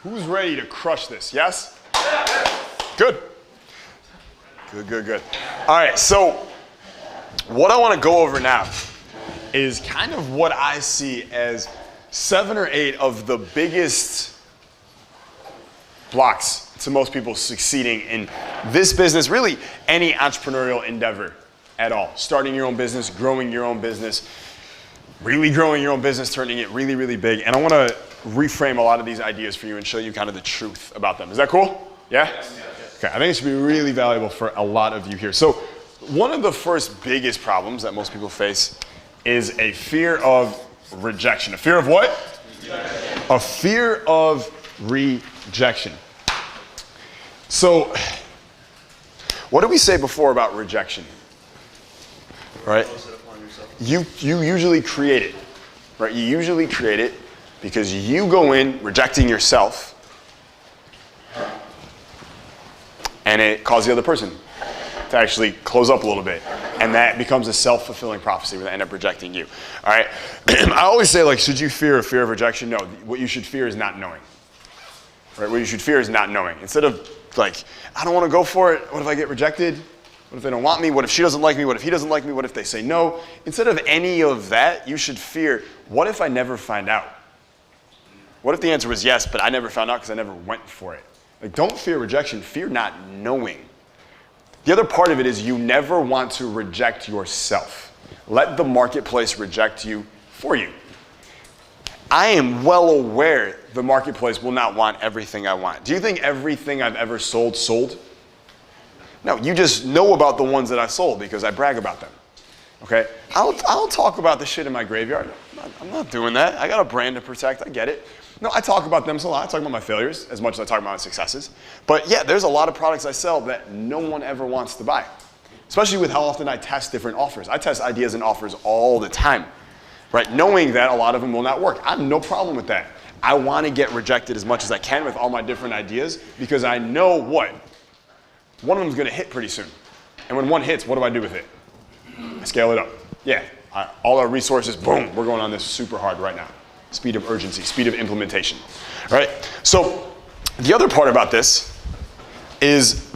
Who's ready to crush this? Yes? Good. Good. All right, so what I want to go over now is kind of what I see as 7 or 8 of the biggest blocks to most people succeeding in this business, really any entrepreneurial endeavor at all. Starting your own business, growing your own business, really growing your own business, turning it really, really big. And I want to reframe a lot of these ideas for you and show you kind of the truth about them. Is that cool? Yeah? Okay, I think it should be really valuable for a lot of you here. So one of the first biggest problems that most people face is a fear of rejection. A fear of what? Rejection. A fear of rejection. So what did we say before about rejection? Right? You usually create it. Right? You usually create it because you go in rejecting yourself and it causes the other person to actually close up a little bit. And that becomes a self-fulfilling prophecy where they end up rejecting you. All right? I always say, like, should you fear a fear of rejection? No. What you should fear is not knowing. Right? What you should fear is not knowing. Instead of, like, I don't want to go for it. What if I get rejected? What if they don't want me? What if she doesn't like me? What if he doesn't like me? What if they say no? Instead of any of that, you should fear, what if I never find out? What if the answer was yes, but I never found out because I never went for it? Like, don't fear rejection. Fear not knowing. The other part of it is you never want to reject yourself. Let the marketplace reject you for you. I am well aware the marketplace will not want everything I want. Do you think everything I've ever sold? No, you just know about the ones that I sold because I brag about them. Okay? I'll talk about the shit in my graveyard. I'm not doing that. I got a brand to protect. I get it. No, I talk about them a lot. I talk about my failures as much as I talk about my successes. But yeah, there's a lot of products I sell that no one ever wants to buy, especially with how often I test different offers. I test ideas and offers all the time, right? Knowing that a lot of them will not work. I have no problem with that. I want to get rejected as much as I can with all my different ideas because I know what? One of them is going to hit pretty soon. And when one hits, what do I do with it? I scale it up. Yeah, all our resources, boom, we're going on this super hard right now. Speed of urgency, speed of implementation. All right? So the other part about this is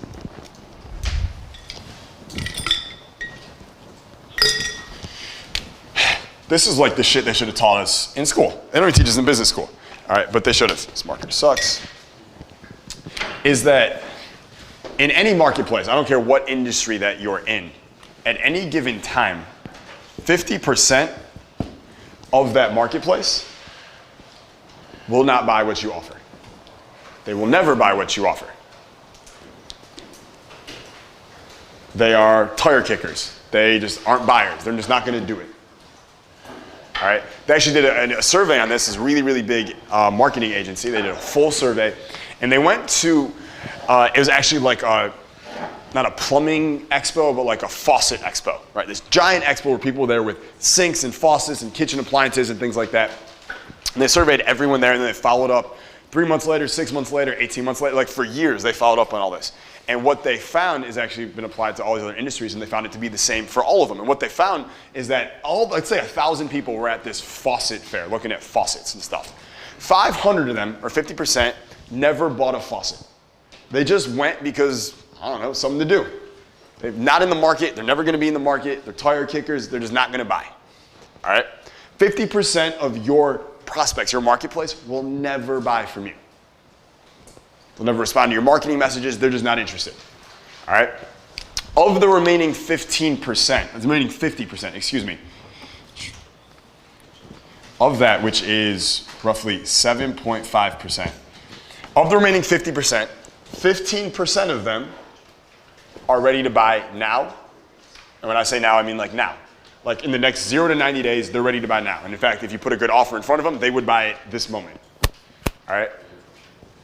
this is like the shit they should have taught us in school. They don't even teach us in business school. All right, but they should have. This marketer sucks. Is that in any marketplace, I don't care what industry that you're in, at any given time, 50% of that marketplace will not buy what you offer. They will never buy what you offer. They are tire kickers. They just aren't buyers. They're just not going to do it. All right? They actually did a survey on this. This is a really, really big marketing agency. They did a full survey. And they went to, it was actually like not a plumbing expo, but like a faucet expo. Right? This giant expo where people were there with sinks and faucets and kitchen appliances and things like that. And they surveyed everyone there, and then they followed up 3 months later, 6 months later, 18 months later. Like for years, they followed up on all this. And what they found is actually been applied to all these other industries, and they found it to be the same for all of them. And what they found is that let's say 1,000 people were at this faucet fair looking at faucets and stuff. 500 of them, or 50%, never bought a faucet. They just went because, I don't know, something to do. They're not in the market. They're never going to be in the market. They're tire kickers. They're just not going to buy. All right? 50% of your prospects, your marketplace, will never buy from you. They'll never respond to your marketing messages. They're just not interested. All right? Of the remaining 15%, the remaining 50%, excuse me, of that, which is roughly 7.5%, of the remaining 50%, 15% of them are ready to buy now. And when I say now, I mean like now. Like in the next 0 to 90 days, they're ready to buy now. And in fact, if you put a good offer in front of them, they would buy it this moment. All right?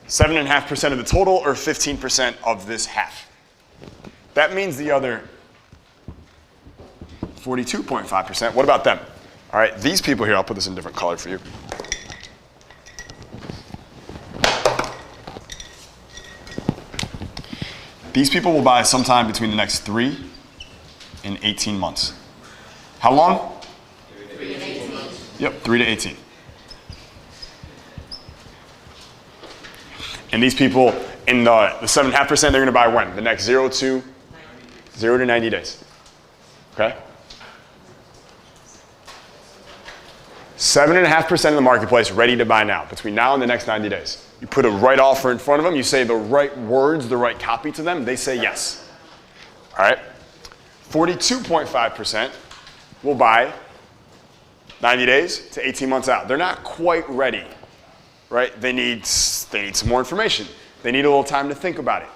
7.5% of the total, or 15% of this half. That means the other 42.5%. What about them? All right, these people here, I'll put this in a different color for you. These people will buy sometime between the next 3 and 18 months. How long? 3 to 18. Yep, 3 to 18. And these people in the 7.5%, they're going to buy when? The next 0 to 90 days. Okay? 7.5% of the marketplace ready to buy now, between now and the next 90 days. You put a right offer in front of them, you say the right words, the right copy to them, they say yes. All right? 42.5% will buy 90 days to 18 months out. They're not quite ready, right? They need some more information. They need a little time to think about it,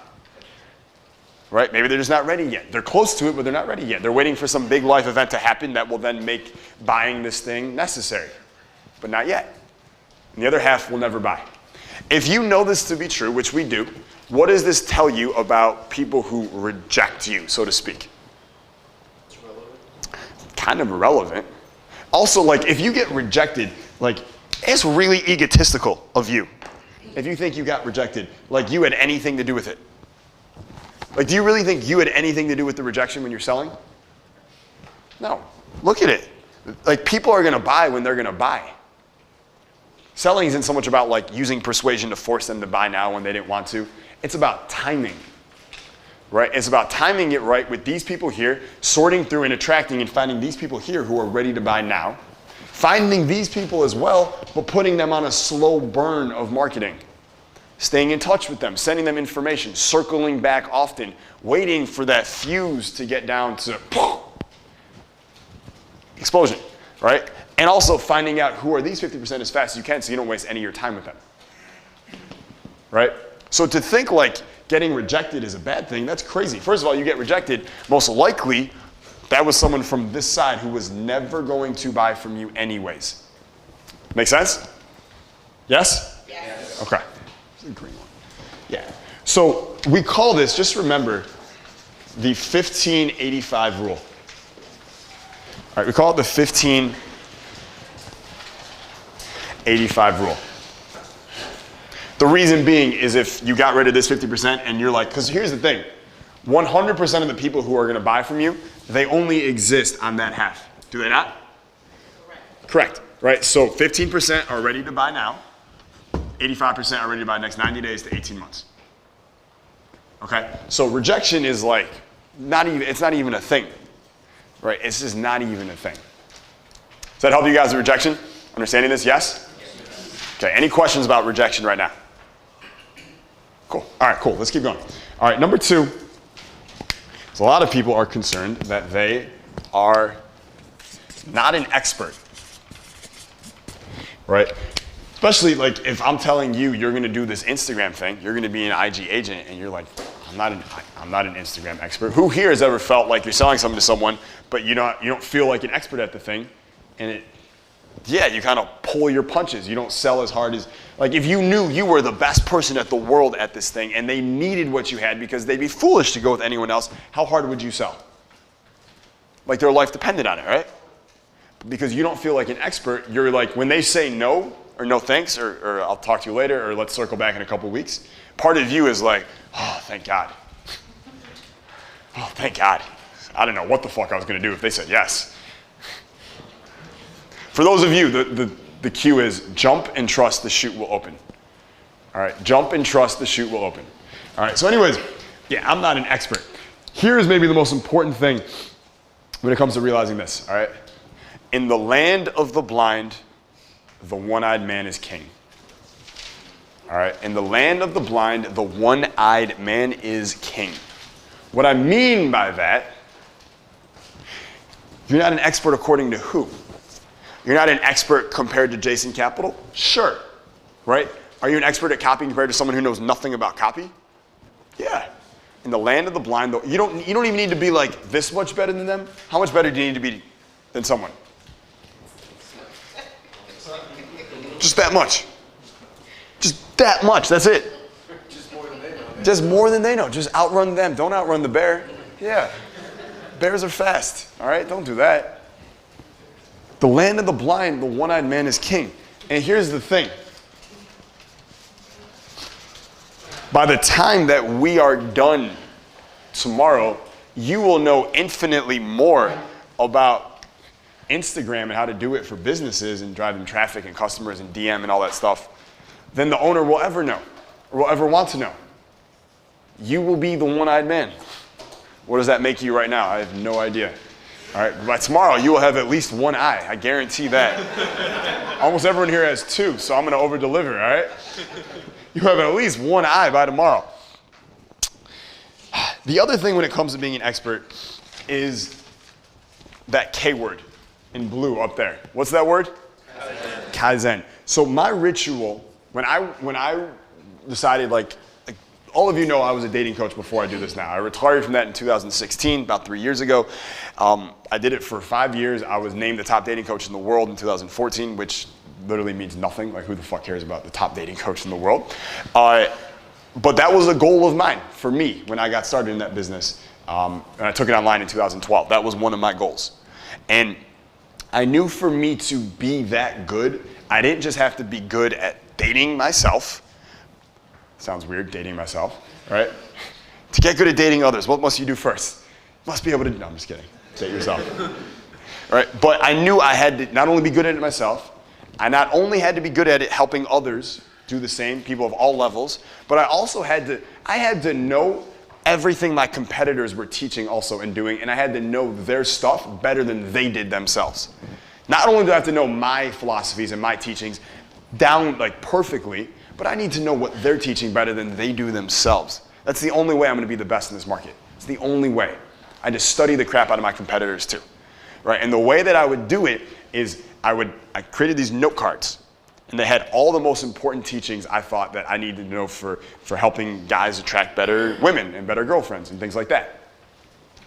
right? Maybe they're just not ready yet. They're close to it, but they're not ready yet. They're waiting for some big life event to happen that will then make buying this thing necessary, but not yet. And the other half will never buy. If you know this to be true, which we do, what does this tell you about people who reject you, so to speak? It's relevant. Kind of irrelevant. Also, like, if you get rejected, like, it's really egotistical of you. If you think you got rejected, like you had anything to do with it. Like, do you really think you had anything to do with the rejection when you're selling? No. Look at it. Like, people are going to buy when they're going to buy. Selling isn't so much about, like, using persuasion to force them to buy now when they didn't want to. It's about timing, right? It's about timing it right with these people here, sorting through and attracting and finding these people here who are ready to buy now, finding these people as well, but putting them on a slow burn of marketing, staying in touch with them, sending them information, circling back often, waiting for that fuse to get down to explosion, right? And also finding out who are these 50% as fast as you can so you don't waste any of your time with them, right? So to think like getting rejected is a bad thing, that's crazy. First of all, you get rejected, most likely that was someone from this side who was never going to buy from you anyways. Make sense? Yes? Yes. Okay. The green one. Yeah. So we call this, just remember, the 1585 rule. All right, we call it the 1585 rule. The reason being is if you got rid of this 50% and you're like, because here's the thing, 100% of the people who are going to buy from you, they only exist on that half. Do they not? Correct. Right? So 15% are ready to buy now. 85% are ready to buy next 90 days to 18 months. Okay? So rejection is like, it's not even a thing. Right? It's just not even a thing. Does that help you guys with rejection? Understanding this? Yes? Okay, any questions about rejection right now? Cool. All right, cool. Let's keep going. All right, number 2. So a lot of people are concerned that they are not an expert. Right? Especially like if I'm telling you you're going to do this Instagram thing, you're going to be an IG agent, and you're like, I'm not an Instagram expert. Who here has ever felt like you're selling something to someone, but you don't feel like an expert at the thing, and you kind of pull your punches. You don't sell as hard as, like if you knew you were the best person at the world at this thing and they needed what you had because they'd be foolish to go with anyone else, how hard would you sell? Like their life depended on it, right? Because you don't feel like an expert, you're like, when they say no, or no thanks, or I'll talk to you later, or let's circle back in a couple weeks, part of you is like, oh, thank God. Oh, thank God. I don't know what the fuck I was going to do if they said yes. For those of you, the cue is jump and trust the chute will open. All right, jump and trust the chute will open. All right, so anyways, yeah, I'm not an expert. Here's maybe the most important thing when it comes to realizing this, all right? In the land of the blind, the one-eyed man is king. All right, in the land of the blind, the one-eyed man is king. What I mean by that, you're not an expert according to who? You're not an expert compared to Jason Capital? Sure, right? Are you an expert at copy compared to someone who knows nothing about copy? Yeah. In the land of the blind, though, you don't even need to be like this much better than them. How much better do you need to be than someone? Just that much. Just that much, that's it. Just more than they know. Just more than they know. Just outrun them. Don't outrun the bear. Yeah. Bears are fast, all right? Don't do that. The land of the blind, the one-eyed man is king. And here's the thing. By the time that we are done tomorrow, you will know infinitely more about Instagram and how to do it for businesses and driving traffic and customers and DM and all that stuff than the owner will ever know. or will ever want to know. You will be the one-eyed man. What does that make you right now? I have no idea. All right, by tomorrow you will have at least one eye. I guarantee that. Almost everyone here has two, so I'm going to over-deliver, all right? You have at least one eye by tomorrow. The other thing when it comes to being an expert is that K word in blue up there. What's that word? Kaizen. So my ritual, when I decided, like all of you know I was a dating coach before I do this now. I retired from that in 2016, about 3 years ago. I did it for 5 years. I was named the top dating coach in the world in 2014, which literally means nothing. Like, who the fuck cares about the top dating coach in the world? But that was a goal of mine for me when I got started in that business. And I took it online in 2012. That was one of my goals. And I knew for me to be that good, I didn't just have to be good at dating myself. Sounds weird, dating myself, right? To get good at dating others, what must you do first? You must be able to, no, I'm just kidding. Date yourself. Right? But I knew I had to not only be good at it myself, I not only had to be good at it helping others do the same, people of all levels, but I also had to know everything my competitors were teaching also and doing, and I had to know their stuff better than they did themselves. Not only do I have to know my philosophies and my teachings down like perfectly, but I need to know what they're teaching better than they do themselves. That's the only way I'm going to be the best in this market. It's the only way. I just study the crap out of my competitors too, right? And the way that I would do it is I created these note cards, and they had all the most important teachings I thought that I needed to know for helping guys attract better women and better girlfriends and things like that.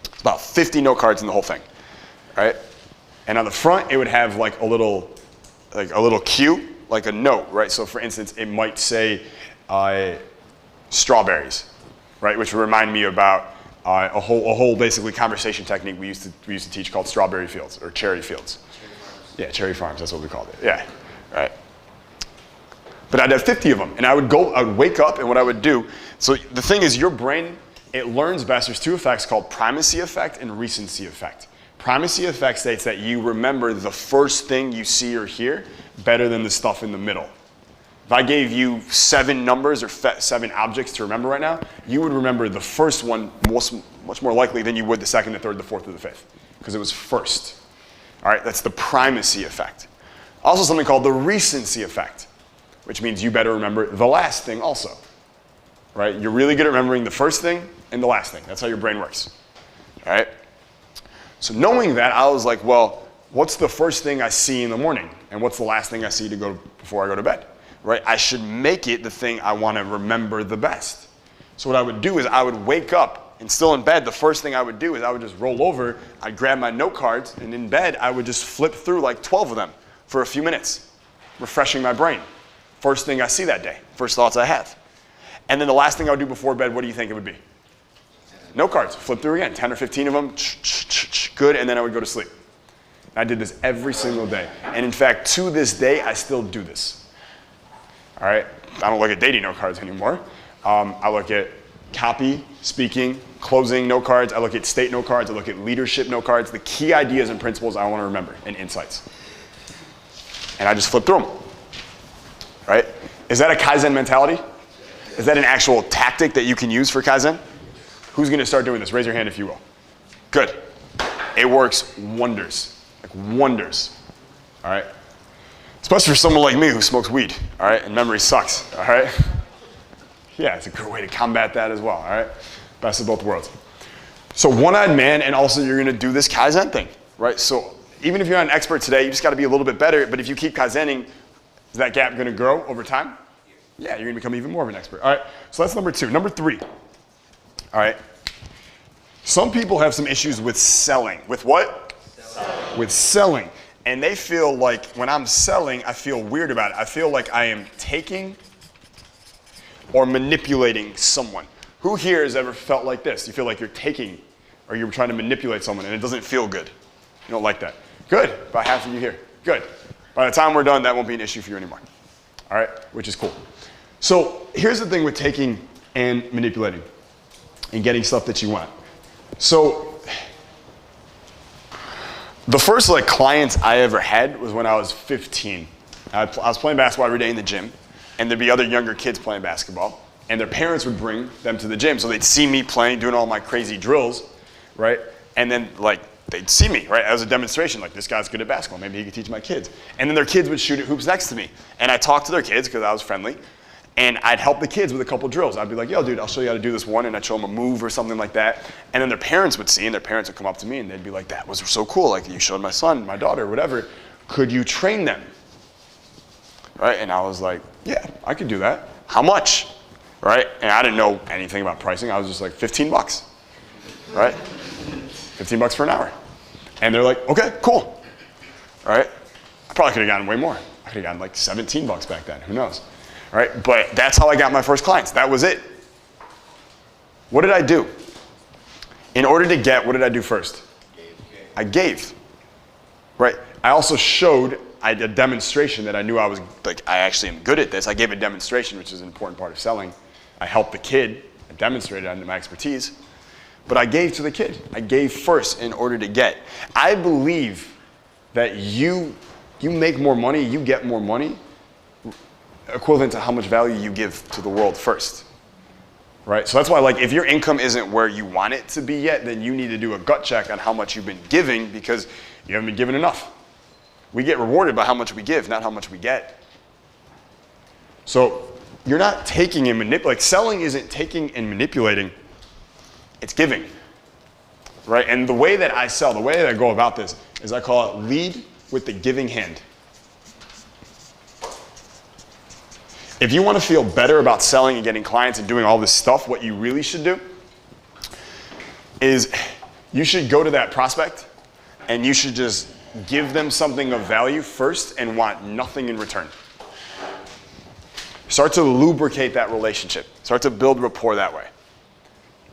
It's about 50 note cards in the whole thing, right? And on the front, it would have like a little cue, like a note, right? So for instance, it might say strawberries, right? Which would remind me about a whole basically conversation technique we used to teach called strawberry fields or cherry fields. Yeah, cherry farms, that's what we called it. Yeah, right. But I'd have 50 of them, and I would wake up, and what I would do, so the thing is, your brain, it learns best. There's two effects called primacy effect and recency effect. Primacy effect states that you remember the first thing you see or hear better than the stuff in the middle. If I gave you 7 numbers or 7 objects to remember right now, you would remember the first one much more likely than you would the second, the third, the fourth, or the fifth, because it was first. All right, that's the primacy effect. Also something called the recency effect, which means you better remember the last thing also, right? You're really good at remembering the first thing and the last thing. That's how your brain works, all right? So knowing that, I was like, well, what's the first thing I see in the morning? And what's the last thing I see before I go to bed, right? I should make it the thing I want to remember the best. So what I would do is I would wake up, and still in bed, the first thing I would do is I would just roll over, I'd grab my note cards, and in bed, I would just flip through like 12 of them for a few minutes, refreshing my brain. First thing I see that day, first thoughts I have. And then the last thing I would do before bed, what do you think it would be? Note cards, flip through again, 10 or 15 of them, good, and then I would go to sleep. I did this every single day. And in fact, to this day, I still do this. All right, I don't look at dating note cards anymore. I look at copy, speaking, closing note cards. I look at state note cards. I look at leadership note cards, the key ideas and principles I want to remember and insights. And I just flip through them, right? Is that a Kaizen mentality? Is that an actual tactic that you can use for Kaizen? Who's going to start doing this? Raise your hand if you will. Good. It works wonders, like wonders, all right? Especially for someone like me who smokes weed, all right? And memory sucks, all right? Yeah, it's a good way to combat that as well, all right? Best of both worlds. So one-eyed man, and also you're gonna do this Kaizen thing, right? So even if you're not an expert today, you just gotta be a little bit better, but if you keep Kaizening, is that gap gonna grow over time? Yeah, you're gonna become even more of an expert. All right, so that's number 2. Number 3, all right? Some people have some issues with selling. With what? Selling. With selling. And they feel like when I'm selling, I feel weird about it. I feel like I am taking or manipulating someone. Who here has ever felt like this? You feel like you're taking or you're trying to manipulate someone and it doesn't feel good. You don't like that. Good, about half of you here. Good. By the time we're done, that won't be an issue for you anymore. All right, which is cool. So here's the thing with taking and manipulating and getting stuff that you want. So the first clients I ever had was when I was 15. I was playing basketball every day in the gym, and there'd be other younger kids playing basketball. and their parents would bring them to the gym. So they'd see me playing, doing all my crazy drills, right? And then like they'd see me, right, as a demonstration, like this guy's good at basketball, maybe he could teach my kids. And then their kids would shoot at hoops next to me. And I talked to their kids because I was friendly, and I'd help the kids with a couple drills. I'd be like, yo, dude, I'll show you how to do this one, and I'd show them a move or something like that. And then their parents would see, and their parents would come up to me, and they'd be like, that was so cool, like you showed my son, my daughter, whatever. Could you train them? Right, and I was like, yeah, I could do that. How much? Right, and I didn't know anything about pricing. I was just like, 15 bucks, right? 15 bucks for an hour. And they're like, okay, cool, right? I probably could have gotten way more. I could have gotten like 17 bucks back then, who knows, right? But that's how I got my first clients. That was it. What did I do? In order to get, what did I do first? I gave, right? I also showed a demonstration that I knew I was, like, I actually am good at this. I gave a demonstration, which is an important part of selling. I helped the kid, I demonstrated on my expertise, but I gave to the kid. I gave first in order to get. I believe that you make more money, you get more money, equivalent to how much value you give to the world first, right? So that's why, like, if your income isn't where you want it to be yet, then you need to do a gut check on how much you've been giving, because you haven't been given enough. We get rewarded by how much we give, not how much we get. So you're not taking and manipulating. Like, selling isn't taking and manipulating, it's giving, right? And the way that I sell, the way that I go about this is I call it lead with the giving hand. If you want to feel better about selling and getting clients and doing all this stuff, what you really should do is you should go to that prospect and you should just give them something of value first and want nothing in return. Start to lubricate that relationship. Start to build rapport that way.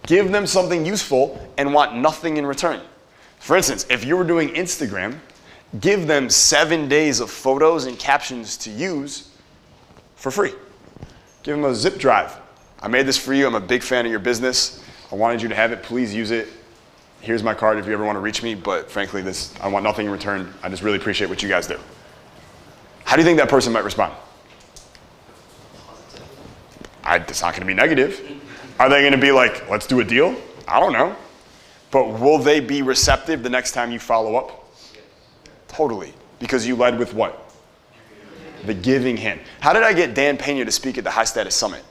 Give them something useful and want nothing in return. For instance, if you were doing Instagram, give them 7 days of photos and captions to use for free. Give them a zip drive. I made this for you. I'm a big fan of your business. I wanted you to have it. Please use it. Here's my card if you ever want to reach me, but frankly, I want nothing in return. I just really appreciate what you guys do. How do you think that person might respond? It's not going to be negative. Are they going to be like, let's do a deal? I don't know. But will they be receptive the next time you follow up? Totally. Because you led with what? The giving hand. How did I get Dan Pena to speak at the High Status Summit?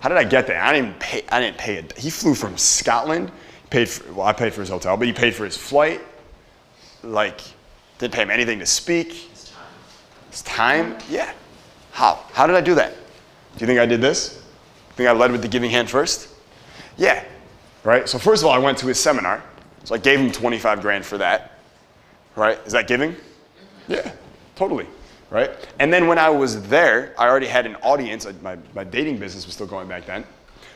How did I get there? I didn't pay it. He flew from Scotland. I paid for his hotel, but he paid for his flight. Like, didn't pay him anything to speak. His time? Yeah. How? How did I do that? Do you think I did this? Think I led with the giving hand first? Yeah. Right? So first of all, I went to his seminar. So I gave him 25 grand for that. Right? Is that giving? Yeah, totally. Right? And then when I was there, I already had an audience. My dating business was still going back then.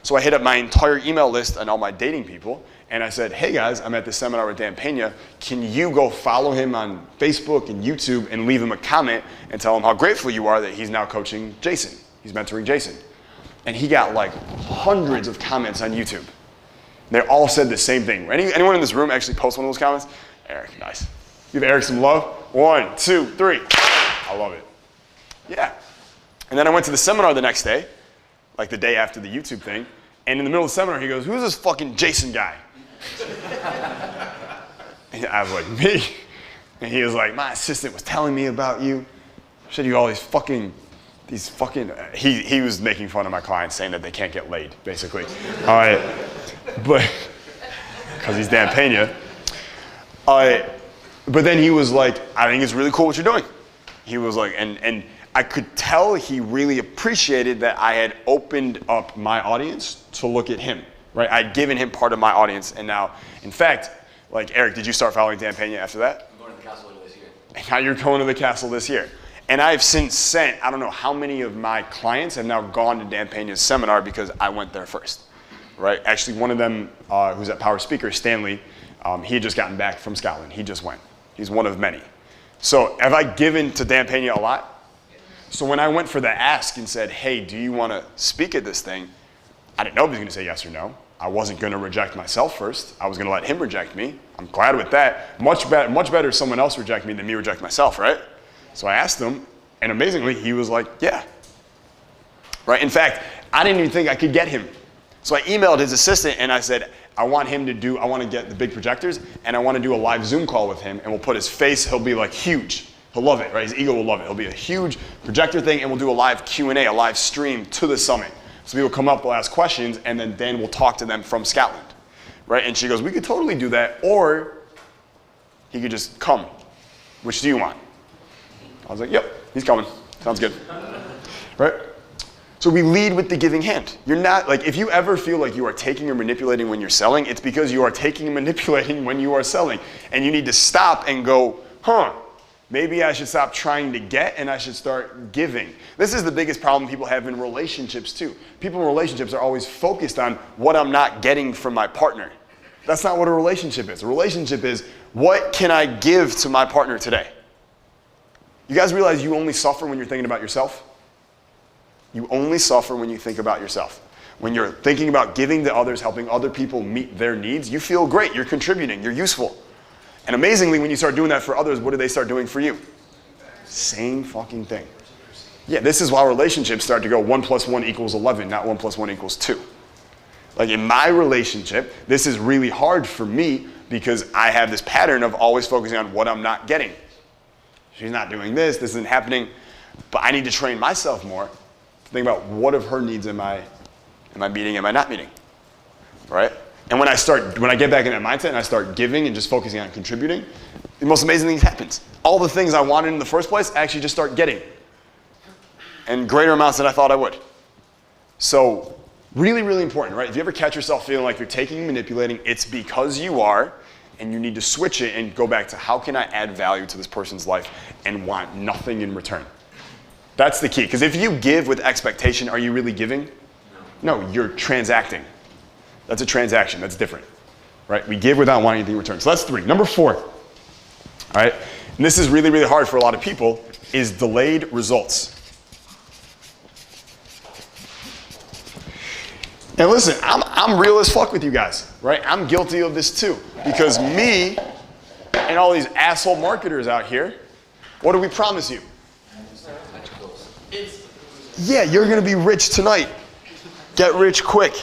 So I hit up my entire email list and all my dating people, and I said, hey guys, I'm at this seminar with Dan Pena. Can you go follow him on Facebook and YouTube and leave him a comment and tell him how grateful you are that he's now coaching Jason. He's mentoring Jason. And he got like hundreds of comments on YouTube. They all said the same thing. Anyone in this room actually post one of those comments? Eric, nice. Give Eric some love. 1, 2, 3. I love it. Yeah. And then I went to the seminar the next day, like the day after the YouTube thing, and in the middle of the seminar, he goes, who's this fucking Jason guy? And I was like, me? And he was like, my assistant was telling me about you. Said you all these fucking, he was making fun of my clients, saying that they can't get laid, basically. All right. But, because he's Dan Pena. But then he was like, I think it's really cool what you're doing. He was like, and I could tell he really appreciated that I had opened up my audience to look at him, right? I'd given him part of my audience, and now, in fact, like, Eric, did you start following Dan Pena after that? I'm going to the castle this year. And now you're going to the castle this year. And I've since sent, I don't know how many of my clients have now gone to Dan Pena's seminar because I went there first, right? Actually, one of them who's at Power Speaker, Stanley, he had just gotten back from Scotland. He just went. He's one of many. So have I given to Dan Pena a lot? So when I went for the ask and said, hey, do you want to speak at this thing? I didn't know if he was going to say yes or no. I wasn't going to reject myself first. I was going to let him reject me. I'm glad with that. Much better someone else reject me than me reject myself, right? So I asked him, and amazingly, he was like, yeah. right? In fact, I didn't even think I could get him. So I emailed his assistant and I said, I want to get the big projectors and I want to do a live Zoom call with him and we'll put his face, he'll be like huge. He'll love it, right? His ego will love it. It'll be a huge projector thing and we'll do a live Q&A, a live stream to the summit. So people come up, they'll ask questions and then Dan will talk to them from Scotland, right? And she goes, we could totally do that or he could just come. Which do you want? I was like, yep, he's coming. Sounds good, right? So we lead with the giving hand. You're not, like, if you ever feel like you are taking or manipulating when you're selling, it's because you are taking and manipulating when you are selling. And you need to stop and go, maybe I should stop trying to get and I should start giving. This is the biggest problem people have in relationships too. People in relationships are always focused on what I'm not getting from my partner. That's not what a relationship is. A relationship is, what can I give to my partner today? You guys realize you only suffer when you're thinking about yourself? You only suffer when you think about yourself. When you're thinking about giving to others, helping other people meet their needs, you feel great, you're contributing, you're useful. And amazingly, when you start doing that for others, what do they start doing for you? Same fucking thing. Yeah, this is why relationships start to go 1 + 1 = 11, not 1 + 1 = 2. Like in my relationship, this is really hard for me because I have this pattern of always focusing on what I'm not getting. She's not doing this isn't happening, but I need to train myself more to think about what of her needs am I meeting, am I not meeting, right? And when I get back in that mindset and I start giving and just focusing on contributing, the most amazing thing happens. All the things I wanted in the first place, I actually just start getting. And greater amounts than I thought I would. So really, really important, right? If you ever catch yourself feeling like you're taking and manipulating, it's because you are, and you need to switch it and go back to how can I add value to this person's life and want nothing in return. That's the key, because if you give with expectation, are you really giving? No, you're transacting. That's a transaction, that's different, right? We give without wanting anything in return. So that's 3. Number 4, all right? And this is really, really hard for a lot of people, is delayed results. And listen, I'm real as fuck with you guys, right? I'm guilty of this too. Because me and all these asshole marketers out here, what do we promise you? Yeah, you're gonna be rich tonight. Get rich quick,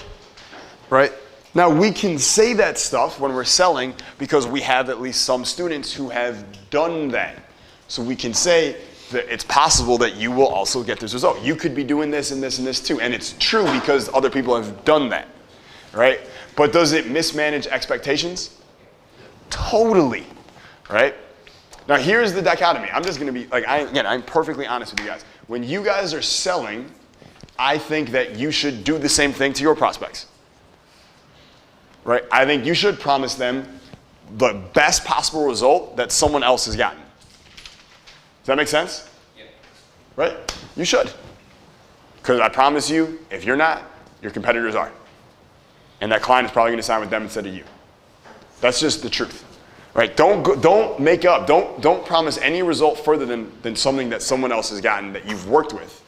right? Now we can say that stuff when we're selling because we have at least some students who have done that. So we can say that it's possible that you will also get this result. You could be doing this and this and this too. And it's true because other people have done that, right? But does it mismanage expectations? Totally, right? Now here's the dichotomy. I'm just gonna be, like, I'm perfectly honest with you guys. When you guys are selling, I think that you should do the same thing to your prospects, right? I think you should promise them the best possible result that someone else has gotten. Does that make sense? Yeah. Right? You should. Because I promise you, if you're not, your competitors are. And that client is probably going to sign with them instead of you. That's just the truth. Right? Don't make up. Don't promise any result further than something that someone else has gotten that you've worked with.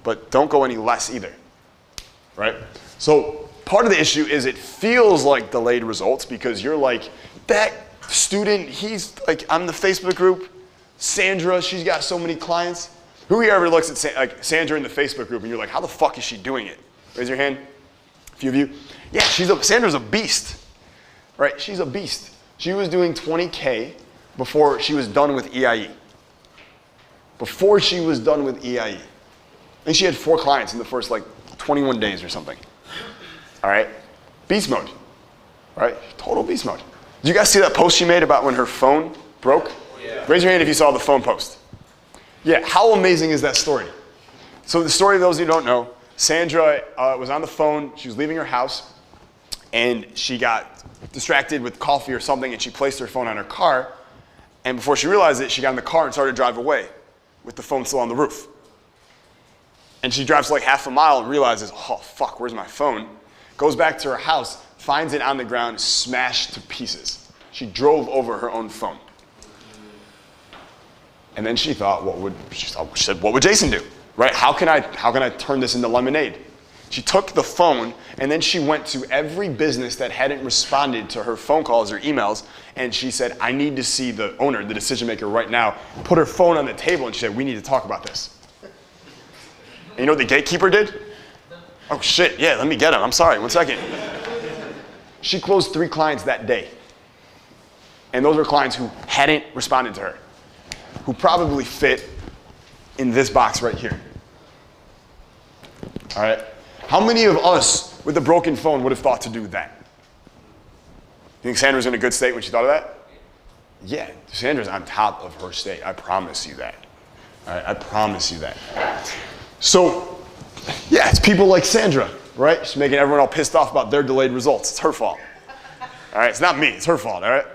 But don't go any less either. Right? So part of the issue is it feels like delayed results because you're like, that student, he's like, I'm the Facebook group. Sandra, she's got so many clients. Who here ever looks at Sandra in the Facebook group and you're like, how the fuck is she doing it? Raise your hand. A few of you. Yeah, Sandra's a beast, right? She's a beast. She was doing 20K before she was done with EIE. Before she was done with EIE. And she had 4 clients in the first 21 days or something. All right? Beast mode, right? Total beast mode. Did you guys see that post she made about when her phone broke? Yeah. Raise your hand if you saw the phone post. Yeah, how amazing is that story? So the story, those of you who don't know, Sandra was on the phone, she was leaving her house, and she got distracted with coffee or something, and she placed her phone on her car, and before she realized it, she got in the car and started to drive away with the phone still on the roof. And she drives half a mile and realizes, oh fuck, where's my phone? Goes back to her house, finds it on the ground, smashed to pieces. She drove over her own phone. And then she thought, she said, what would Jason do? Right? How can I turn this into lemonade? She took the phone and then she went to every business that hadn't responded to her phone calls or emails, and she said, I need to see the owner, the decision maker right now. Put her phone on the table and she said, we need to talk about this. And you know what the gatekeeper did? Oh shit, yeah, let me get him. I'm sorry, 1 second. She closed 3 clients that day. And those were clients who hadn't responded to her, who probably fit in this box right here. All right? How many of us with a broken phone would have thought to do that? You think Sandra's in a good state when she thought of that? Yeah, Sandra's on top of her state. I promise you that. All right, I promise you that. So, yeah, it's people like Sandra, right? She's making everyone all pissed off about their delayed results. It's her fault. All right, it's not me. It's her fault. All right.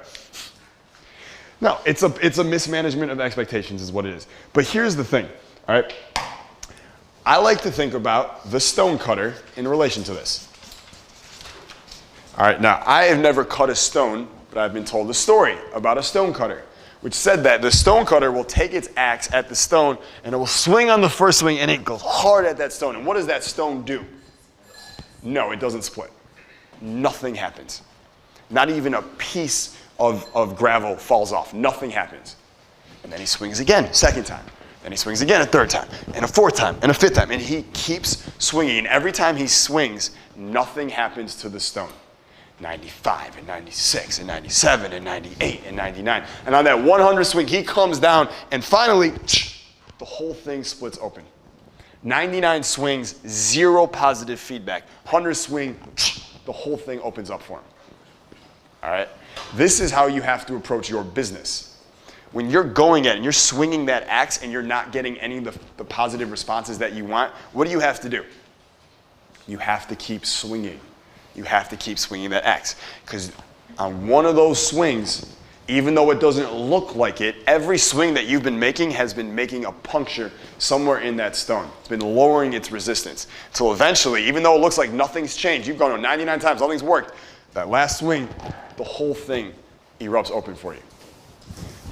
No, it's a mismanagement of expectations, is what it is. But here's the thing. All right. I like to think about the stone cutter in relation to this. All right, now, I have never cut a stone, but I've been told a story about a stone cutter, which said that the stone cutter will take its axe at the stone, and it will swing on the first swing, and it goes hard at that stone. And what does that stone do? No, it doesn't split. Nothing happens. Not even a piece of gravel falls off. Nothing happens. And then he swings again, second time. Then he swings again a third time, and a fourth time, and a fifth time. And he keeps swinging. And every time he swings, nothing happens to the stone. 95 and 96 and 97 and 98 and 99. And on that 100 swing, he comes down, and finally, the whole thing splits open. 99 swings, 0 positive feedback. 100 swing, the whole thing opens up for him. All right? This is how you have to approach your business. When you're going at it and you're swinging that axe and you're not getting any of the positive responses that you want, what do you have to do? You have to keep swinging. You have to keep swinging that axe. Because on one of those swings, even though it doesn't look like it, every swing that you've been making has been making a puncture somewhere in that stone. It's been lowering its resistance. So eventually, even though it looks like nothing's changed, you've gone 99 times, nothing's worked, that last swing, the whole thing erupts open for you.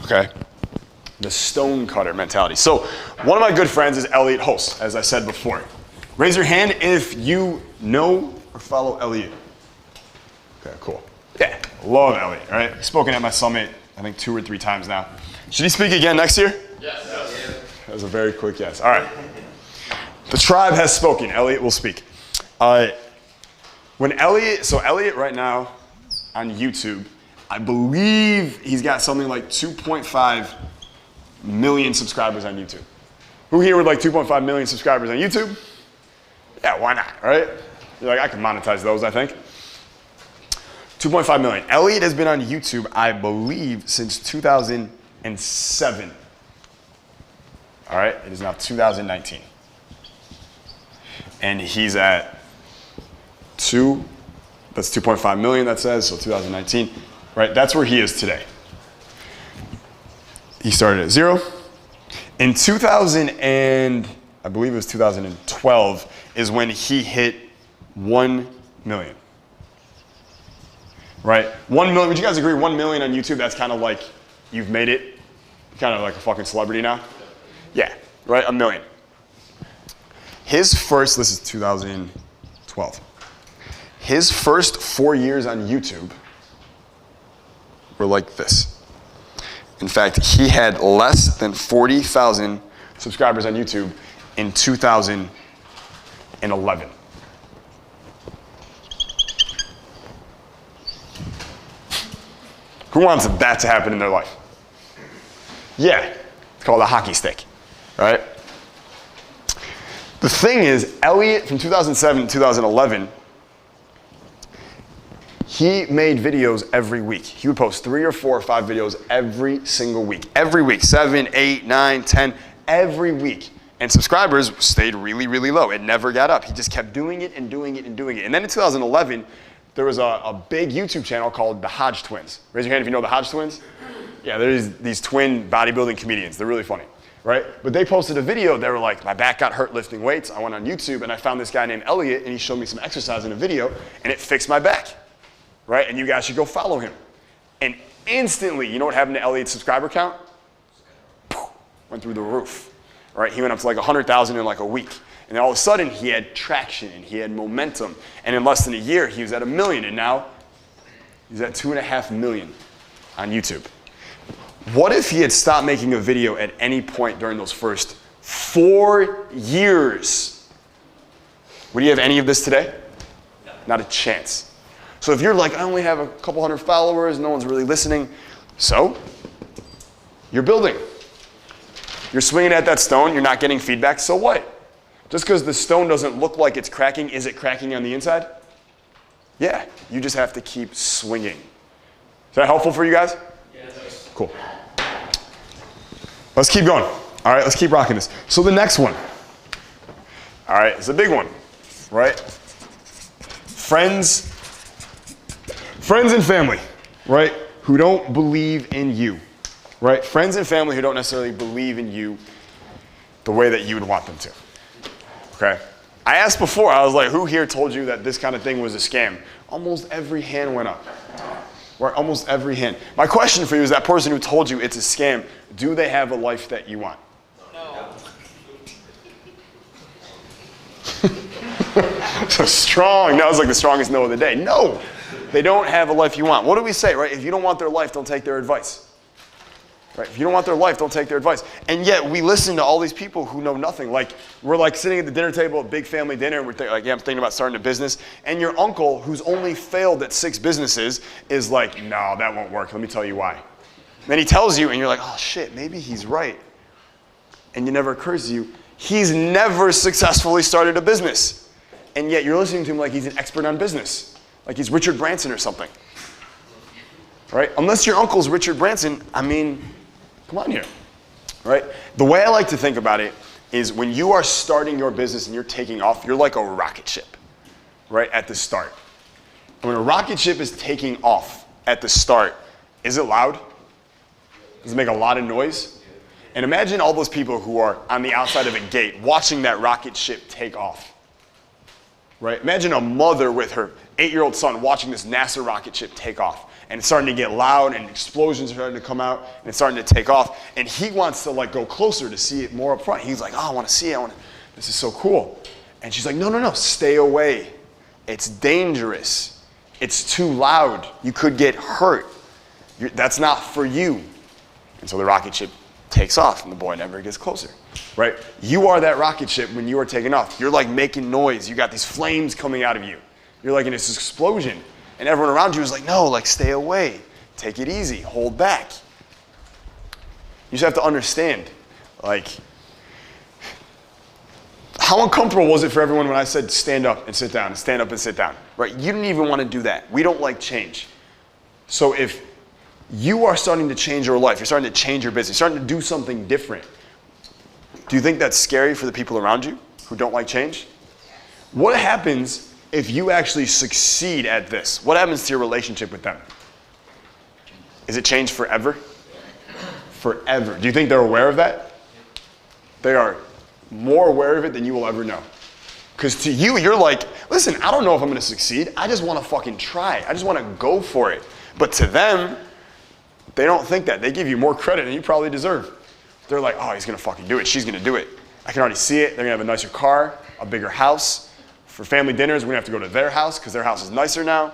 Okay? The stone cutter mentality. So one of my good friends is Elliot Hulse, as I said before. Raise your hand if you know or follow Elliot. Okay, cool. Yeah, love Elliot, right? He's spoken at my summit, I think 2 or 3 times now. Should he speak again next year? Yes. That was a very quick yes. All right. The tribe has spoken. Elliot will speak. Elliot right now on YouTube, I believe he's got something like 2.5 million subscribers on YouTube. Who here would like 2.5 million subscribers on YouTube? Yeah, why not, right? You're like, I can monetize those, I think. 2.5 million. Elliot has been on YouTube, I believe, since 2007. All right, it is now 2019. And he's at that's 2.5 million, that says, so 2019, right? That's where he is today. He started at 0. In I believe it was 2012, is when he hit 1 million. Right? 1 million, would you guys agree 1 million on YouTube, that's kind of like you've made it? Kind of like a fucking celebrity now? Yeah, right? 1 million. His first, this is 2012. His first 4 years on YouTube were like this. In fact, he had less than 40,000 subscribers on YouTube in 2011. Who wants that to happen in their life? Yeah, it's called a hockey stick, right? The thing is, Elliot from 2007 to 2011, he made videos every week. He would post 3 or 4 or 5 videos every single week. Every week, 7, 8, 9, 10, every week. And subscribers stayed really, really low. It never got up. He just kept doing it and doing it and doing it. And then in 2011, there was a big YouTube channel called the Hodge Twins. Raise your hand if you know the Hodge Twins. Yeah, there's these twin bodybuilding comedians. They're really funny, right? But they posted a video. They were like, my back got hurt lifting weights. I went on YouTube and I found this guy named Elliot and he showed me some exercise in a video and it fixed my back, right? And you guys should go follow him. And instantly, you know what happened to Elliot's subscriber count? Went through the roof, right? He went up to like 100,000 in like a week. And then all of a sudden, he had traction and he had momentum. And in less than a year, he was at 1 million. And now, he's at 2.5 million on YouTube. What if he had stopped making a video at any point during those first 4 years? Would you have any of this today? No. Not a chance. So if you're like, I only have a couple hundred followers, no one's really listening, so you're building. You're swinging at that stone, you're not getting feedback, so what? Just because the stone doesn't look like it's cracking, is it cracking on the inside? Yeah, you just have to keep swinging. Is that helpful for you guys? Yes. Cool. Let's keep going. All right, let's keep rocking this. So the next one, all right, it's a big one, right? Friends and family, right, who don't believe in you, right? Friends and family who don't necessarily believe in you the way that you would want them to, okay? I asked before, I was like, who here told you that this kind of thing was a scam? Almost every hand went up, right? Almost every hand. My question for you is that person who told you it's a scam, do they have a life that you want? No. So strong. That was like the strongest no of the day. No, they don't have a life you want. What do we say, right? If you don't want their life, don't take their advice. Right? If you don't want their life, don't take their advice. And yet we listen to all these people who know nothing. Like we're like sitting at the dinner table, a big family dinner. We're like, yeah, I'm thinking about starting a business. And your uncle, who's only failed at 6 businesses, is like, no, that won't work. Let me tell you why. Then he tells you, and you're like, oh shit, maybe he's right. And it never occurs to you, he's never successfully started a business. And yet you're listening to him like he's an expert on business, like he's Richard Branson or something. Right? Unless your uncle's Richard Branson, I mean, come on here. Right? The way I like to think about it is when you are starting your business and you're taking off, you're like a rocket ship, right, at the start. And when a rocket ship is taking off at the start, is it loud? Does it make a lot of noise? And imagine all those people who are on the outside of a gate watching that rocket ship take off. Right? Imagine a mother with her 8-year-old son watching this NASA rocket ship take off. And it's starting to get loud and explosions are starting to come out and it's starting to take off. And he wants to like go closer to see it more up front. He's like, oh, I want to see it. This is so cool. And she's like, no, stay away. It's dangerous. It's too loud. You could get hurt. That's not for you. And so the rocket ship takes off and the boy never gets closer, right? You are that rocket ship when you are taking off. You're like making noise. You got these flames coming out of you. You're like in this explosion. And everyone around you is like, no, like stay away. Take it easy. Hold back. You just have to understand, like, how uncomfortable was it for everyone when I said stand up and sit down, and stand up and sit down, right? You didn't even want to do that. We don't like change. So if you are starting to change your life, you're starting to change your business, you're starting to do something different, do you think that's scary for the people around you who don't like change? What happens if you actually succeed at this? What happens to your relationship with them? Is it changed forever? Forever. Do you think they're aware of that? They are more aware of it than you will ever know. Because to you, you're like, listen, I don't know if I'm going to succeed. I just want to fucking try. I just want to go for it. But to them, they don't think that. They give you more credit than you probably deserve. They're like, oh, he's going to fucking do it. She's going to do it. I can already see it. They're going to have a nicer car, a bigger house. For family dinners, we're going to have to go to their house because their house is nicer now.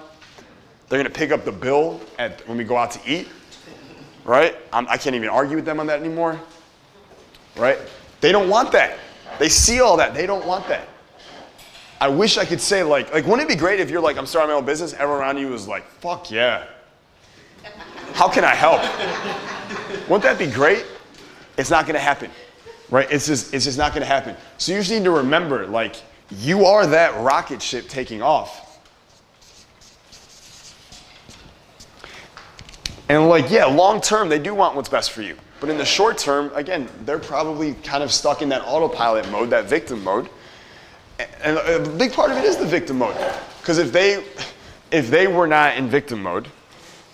They're going to pick up the bill when we go out to eat, right? I can't even argue with them on that anymore, right? They don't want that. They see all that. They don't want that. I wish I could say like wouldn't it be great if you're like, I'm starting my own business, everyone around you was like, fuck yeah. How can I help? Wouldn't that be great? It's not going to happen, right? It's just not going to happen. So you just need to remember, like, you are that rocket ship taking off. And like, yeah, long term, they do want what's best for you. But in the short term, again, they're probably kind of stuck in that autopilot mode, that victim mode. And a big part of it is the victim mode. Because if they were not in victim mode,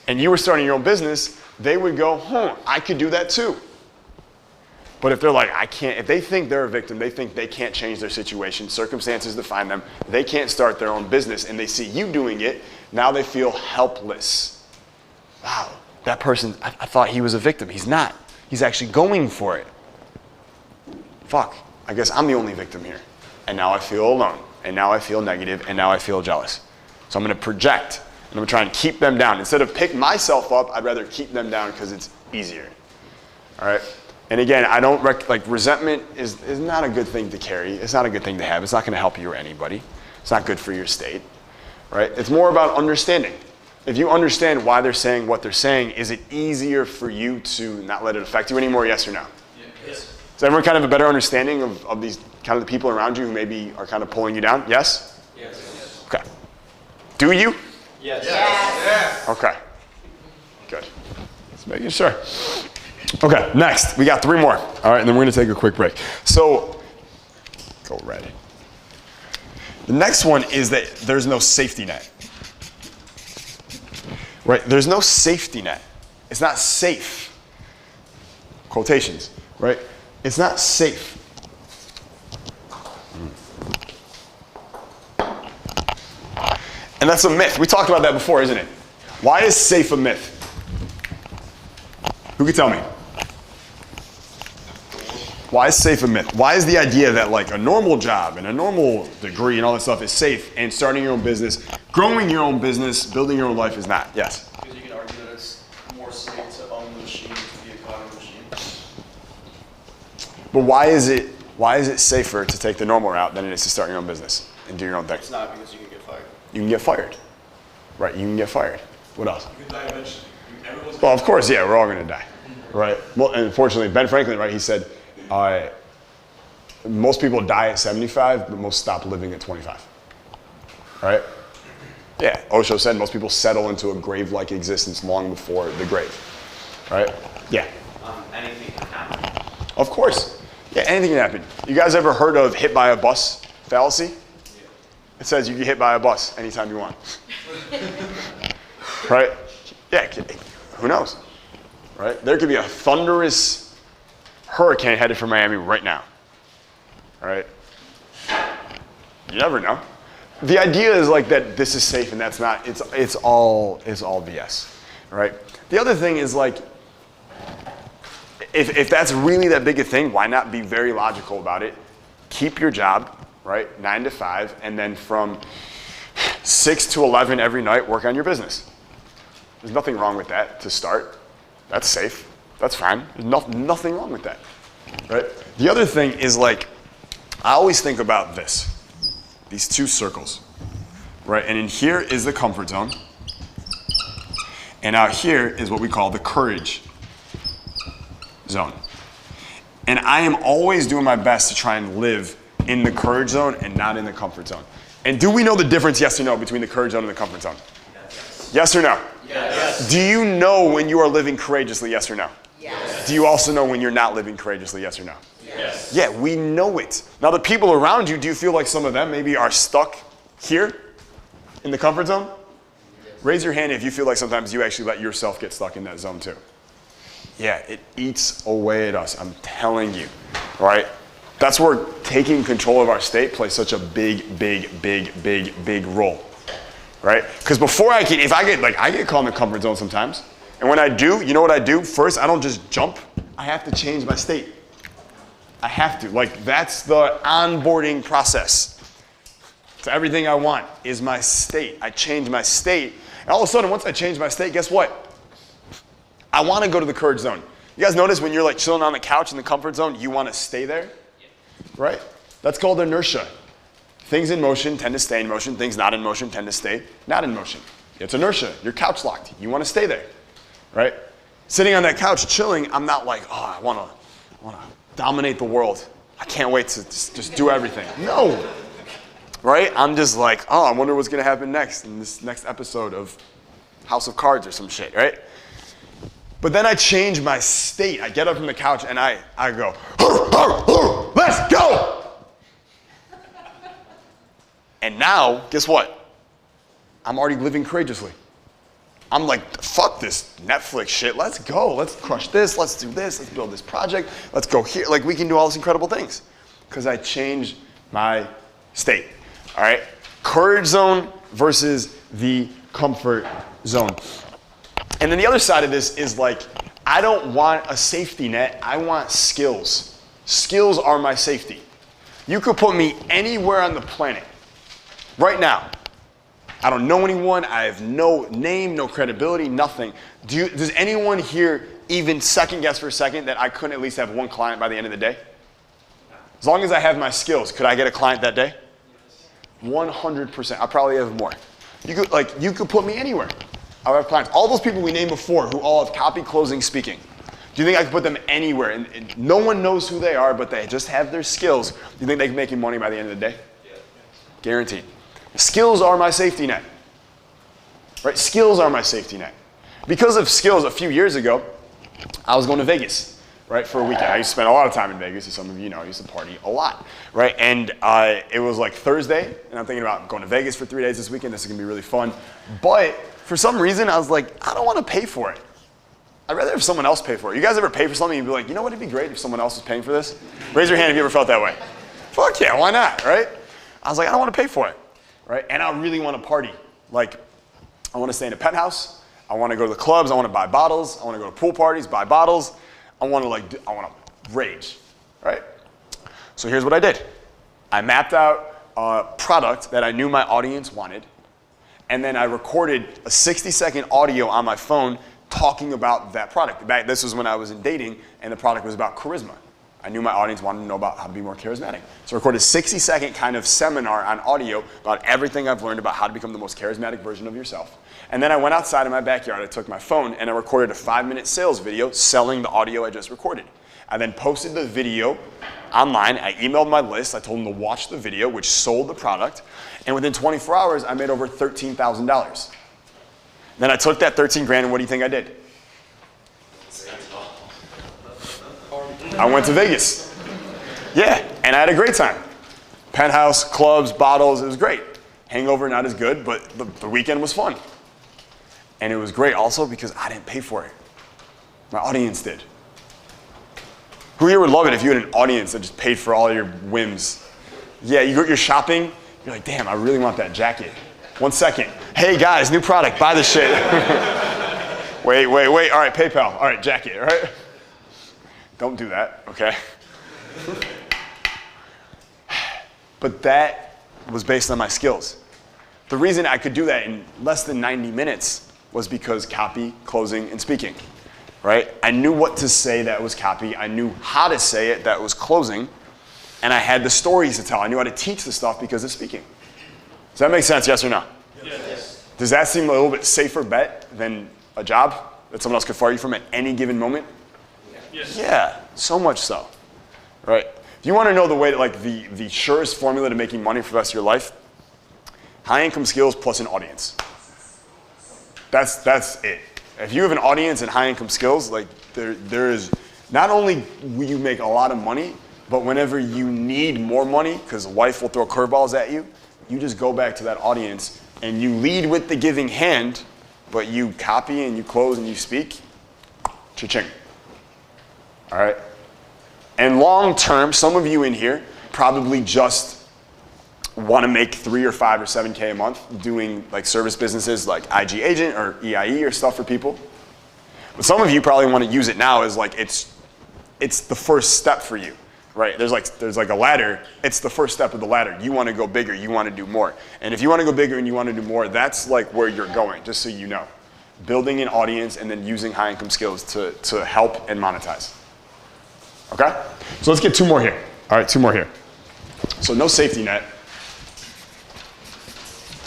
and you were starting your own business, they would go, I could do that too. But if they're like, I can't, if they think they're a victim, they think they can't change their situation, circumstances define them, they can't start their own business, and they see you doing it, now they feel helpless. Wow, that person, I thought he was a victim. He's not. He's actually going for it. Fuck, I guess I'm the only victim here. And now I feel alone, and now I feel negative, and now I feel jealous. So I'm going to project, and I'm going to try and keep them down. Instead of pick myself up, I'd rather keep them down because it's easier. All right? And again, I don't, resentment is not a good thing to carry. It's not a good thing to have. It's not going to help you or anybody. It's not good for your state, right? It's more about understanding. If you understand why they're saying what they're saying, is it easier for you to not let it affect you anymore, yes or no? Yes. Does everyone kind of have a better understanding of these kind of the people around you who maybe are kind of pulling you down? Yes? Yes. Okay. Do you? Yes. Yes. Okay. Good. Just making sure. Okay, next. We got 3 more. All right, and then we're going to take a quick break. So, go red. The next one is that there's no safety net. Right? There's no safety net. It's not safe. Quotations, right? It's not safe. And that's a myth. We talked about that before, isn't it? Why is safe a myth? Who can tell me? Why is safe a myth? Why is the idea that like a normal job and a normal degree and all that stuff is safe and starting your own business, growing your own business, building your own life is not? Yes. Because you can argue that it's more safe to own the machine than to be a cog in the machine. But why is it safer to take the normal route than it is to start your own business and do your own thing? It's not, because you can get fired. You can get fired. Right, you can get fired. What else? You can die eventually. Everyone's Well, of course, yeah, we're all going to die. Right? Well, and unfortunately, Ben Franklin, right, he said, most people die at 75, but most stop living at 25. Right? Yeah, Osho said most people settle into a grave-like existence long before the grave. Right? Yeah. Anything can happen. Of course. Yeah, anything can happen. You guys ever heard of hit by a bus fallacy? It says you get hit by a bus anytime you want. Right? Yeah, who knows? Right? There could be a thunderous hurricane headed for Miami right now. All right? You never know. The idea is like that this is safe and that's not. It's all BS. Right? The other thing is like, if that's really that big a thing, why not be very logical about it? Keep your job, right? 9 to 5, and then from 6 to 11 every night, work on your business. There's nothing wrong with that to start. That's safe. That's fine. There's nothing wrong with that, right? The other thing is like, I always think about this, these 2 circles, right? And in here is the comfort zone, and out here is what we call the courage zone. And I am always doing my best to try and live in the courage zone and not in the comfort zone. And do we know the difference, yes or no, between the courage zone and the comfort zone? Yes or no? Yes. Do you know when you are living courageously, yes or no? Yes. Do you also know when you're not living courageously, yes or no? Yes. Yeah, we know it. Now the people around you, do you feel like some of them maybe are stuck here in the comfort zone? Raise your hand if you feel like sometimes you actually let yourself get stuck in that zone too. Yeah, it eats away at us, I'm telling you, right? That's where taking control of our state plays such a big role, right? Because before I get caught in the comfort zone sometimes. And when I do, you know what I do? First, I don't just jump. I have to change my state. I have to. Like, that's the onboarding process to everything I want is my state. I change my state. And all of a sudden, once I change my state, guess what? I want to go to the courage zone. You guys notice when you're like chilling on the couch in the comfort zone, you want to stay there? Right? That's called inertia. Things in motion tend to stay in motion. Things not in motion tend to stay not in motion. It's inertia. You're couch locked. You want to stay there. Right? Sitting on that couch chilling, I'm not like, oh, I want to dominate the world. I can't wait to just do everything. No. Right? I'm just like, oh, I wonder what's going to happen next in this next episode of House of Cards or some shit, right? But then I change my state. I get up from the couch and I go, let's go! And now, guess what? I'm already living courageously. I'm like, fuck this Netflix shit. Let's go. Let's crush this. Let's do this. Let's build this project. Let's go here. Like, we can do all these incredible things because I changed my state. All right? Courage zone versus the comfort zone. And then the other side of this is like, I don't want a safety net. I want skills. Skills are my safety. You could put me anywhere on the planet right now. I don't know anyone. I have no name, no credibility, nothing. Does anyone here even second guess for a second that I couldn't at least have one client by the end of the day? As long as I have my skills, could I get a client that day? 100%. I probably have more. You could put me anywhere. I have clients. All those people we named before who all have copy, closing, speaking. Do you think I could put them anywhere? And no one knows who they are, but they just have their skills. Do you think they can make you money by the end of the day? Yeah. Guaranteed. Skills are my safety net. Right? Skills are my safety net. Because of skills, a few years ago, I was going to Vegas, right, for a weekend. I used to spend a lot of time in Vegas, as some of you know. I used to party a lot, right? And it was like Thursday, and I'm thinking about going to Vegas for 3 days this weekend. This is going to be really fun. But for some reason, I was like, I don't want to pay for it. I'd rather have someone else pay for it. You guys ever pay for something and you'd be like, you know what, it'd be great if someone else was paying for this? Raise your hand if you ever felt that way. Fuck yeah, why not, right? I was like, I don't want to pay for it, right? And I really want to party. Like, I want to stay in a penthouse. I want to go to the clubs. I want to buy bottles. I want to go to pool parties, buy bottles. I want to rage, right? So here's what I did. I mapped out a product that I knew my audience wanted, and then I recorded a 60-second audio on my phone talking about that product. This was when I was in dating, and the product was about charisma. I knew my audience wanted to know about how to be more charismatic. So I recorded a 60-second kind of seminar on audio about everything I've learned about how to become the most charismatic version of yourself. And then I went outside in my backyard, I took my phone, and I recorded a 5-minute sales video selling the audio I just recorded. I then posted the video online. I emailed my list. I told them to watch the video, which sold the product. And within 24 hours, I made over $13,000. Then I took that 13 grand, and what do you think I did? I went to Vegas. Yeah, and I had a great time. Penthouse, clubs, bottles, it was great. Hangover, not as good, but the weekend was fun. And it was great also because I didn't pay for it. My audience did. Who here would love it if you had an audience that just paid for all your whims? Yeah, you're shopping, you're like, damn, I really want that jacket. 1 second. Hey guys, new product, buy the shit. Wait, all right, PayPal, all right, jacket, all right? Don't do that, okay? But that was based on my skills. The reason I could do that in less than 90 minutes was because copy, closing, and speaking, right? I knew what to say that was copy. I knew how to say it that was closing. And I had the stories to tell. I knew how to teach the stuff because of speaking. Does that make sense, yes or no? Yes. Does that seem a little bit safer bet than a job that someone else could fire you from at any given moment? Yes. Yeah, so much so, right? If you want to know the way to, like, the surest formula to making money for the rest of your life, high income skills plus an audience. That's it. If you have an audience and high income skills, like there is, not only will you make a lot of money, but whenever you need more money, because life will throw curveballs at you, you just go back to that audience and you lead with the giving hand, but you copy and you close and you speak, cha-ching. All right? And long term, some of you in here probably just want to make 3 or 5 or 7K a month doing like service businesses like IG Agent or EIE or stuff for people. But some of you probably want to use it now as like it's the first step for you, right? There's like a ladder. It's the first step of the ladder. You want to go bigger. You want to do more. And if you want to go bigger and you want to do more, that's like where you're going, just so you know. Building an audience and then using high income skills to help and monetize. Okay? So let's get 2 more here. All right, 2 more here. So no safety net.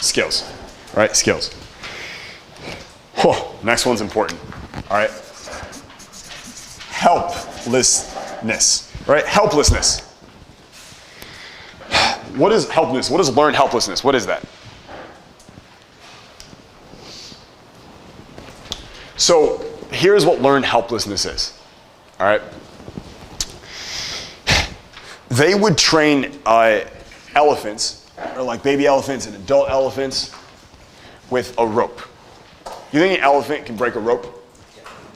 Skills, right? Skills. Whoa, next one's important, all right? Helplessness, right? Helplessness. What is helplessness? What is learned helplessness? What is that? So here's what learned helplessness is, all right? They would train elephants, or like baby elephants and adult elephants, with a rope. You think an elephant can break a rope?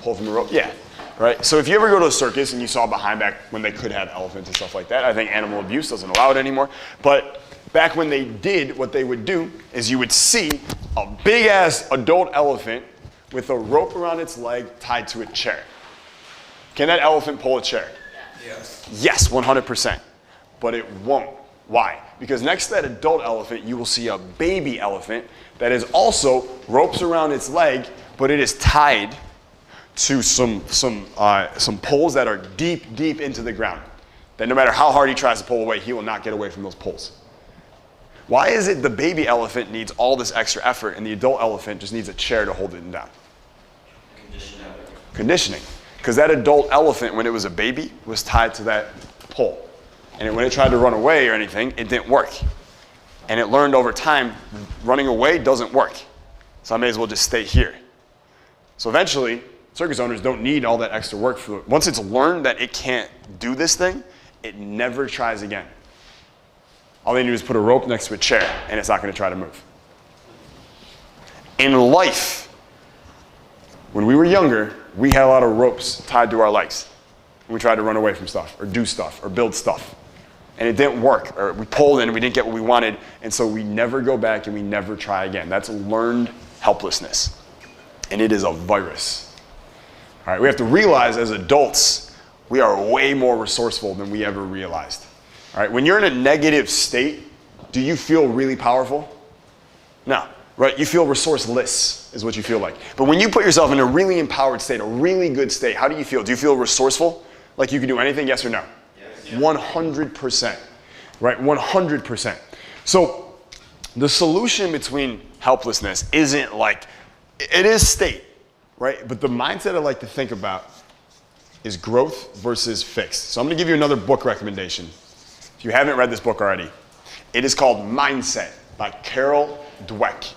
Pull from a rope? Yeah, right? So if you ever go to a circus and you saw behind back when they could have elephants and stuff like that, I think animal abuse doesn't allow it anymore, but back when they did, what they would do is you would see a big ass adult elephant with a rope around its leg tied to a chair. Can that elephant pull a chair? Yes. Yes, 100%, but it won't. Why? Because next to that adult elephant, you will see a baby elephant that is also ropes around its leg, but it is tied to some poles that are deep, deep into the ground. That no matter how hard he tries to pull away, he will not get away from those poles. Why is it the baby elephant needs all this extra effort and the adult elephant just needs a chair to hold it down? Conditioning. Because that adult elephant, when it was a baby, was tied to that pole. And when it tried to run away or anything, it didn't work. And it learned over time, running away doesn't work. So I may as well just stay here. So eventually, circus owners don't need all that extra work for it. Once it's learned that it can't do this thing, it never tries again. All they do is put a rope next to a chair, and it's not going to try to move. In life, when we were younger, we had a lot of ropes tied to our legs. We tried to run away from stuff, or do stuff, or build stuff. And it didn't work, or we pulled in and we didn't get what we wanted, and so we never go back and we never try again. That's learned helplessness. And it is a virus. All right, we have to realize as adults, we are way more resourceful than we ever realized. All right, when you're in a negative state, do you feel really powerful? No, right? You feel resourceless is what you feel like. But when you put yourself in a really empowered state, a really good state, how do you feel? Do you feel resourceful? Like you can do anything, yes or no? Yes. 100%, right? 100%. So the solution between helplessness isn't like, it is state, right? But the mindset I like to think about is growth versus fixed. So I'm going to give you another book recommendation. If you haven't read this book already, it is called Mindset by Carol Dweck.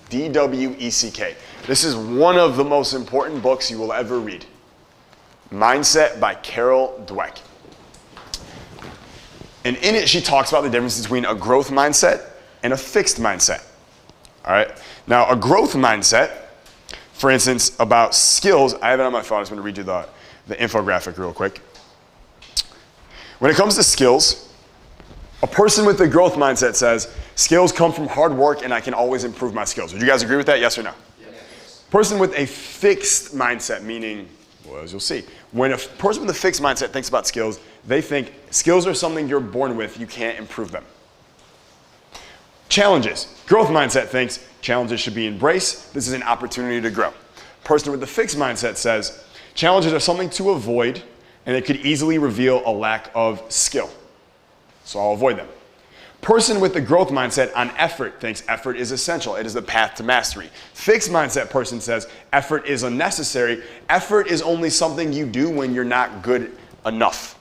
D-W-E-C-K. This is one of the most important books you will ever read. Mindset by Carol Dweck. And in it, she talks about the difference between a growth mindset and a fixed mindset. All right? Now, a growth mindset, for instance, about skills, I have it on my phone. I just want to read you the infographic real quick. When it comes to skills, a person with a growth mindset says, skills come from hard work and I can always improve my skills. Would you guys agree with that, yes or no? Yes. Person with a fixed mindset, meaning, well, as you'll see, when a person with a fixed mindset thinks about skills, they think skills are something you're born with, you can't improve them. Challenges. Growth mindset thinks challenges should be embraced, this is an opportunity to grow. Person with the fixed mindset says challenges are something to avoid and it could easily reveal a lack of skill. So I'll avoid them. Person with the growth mindset on effort thinks effort is essential. It is the path to mastery. Fixed mindset person says effort is unnecessary. Effort is only something you do when you're not good enough.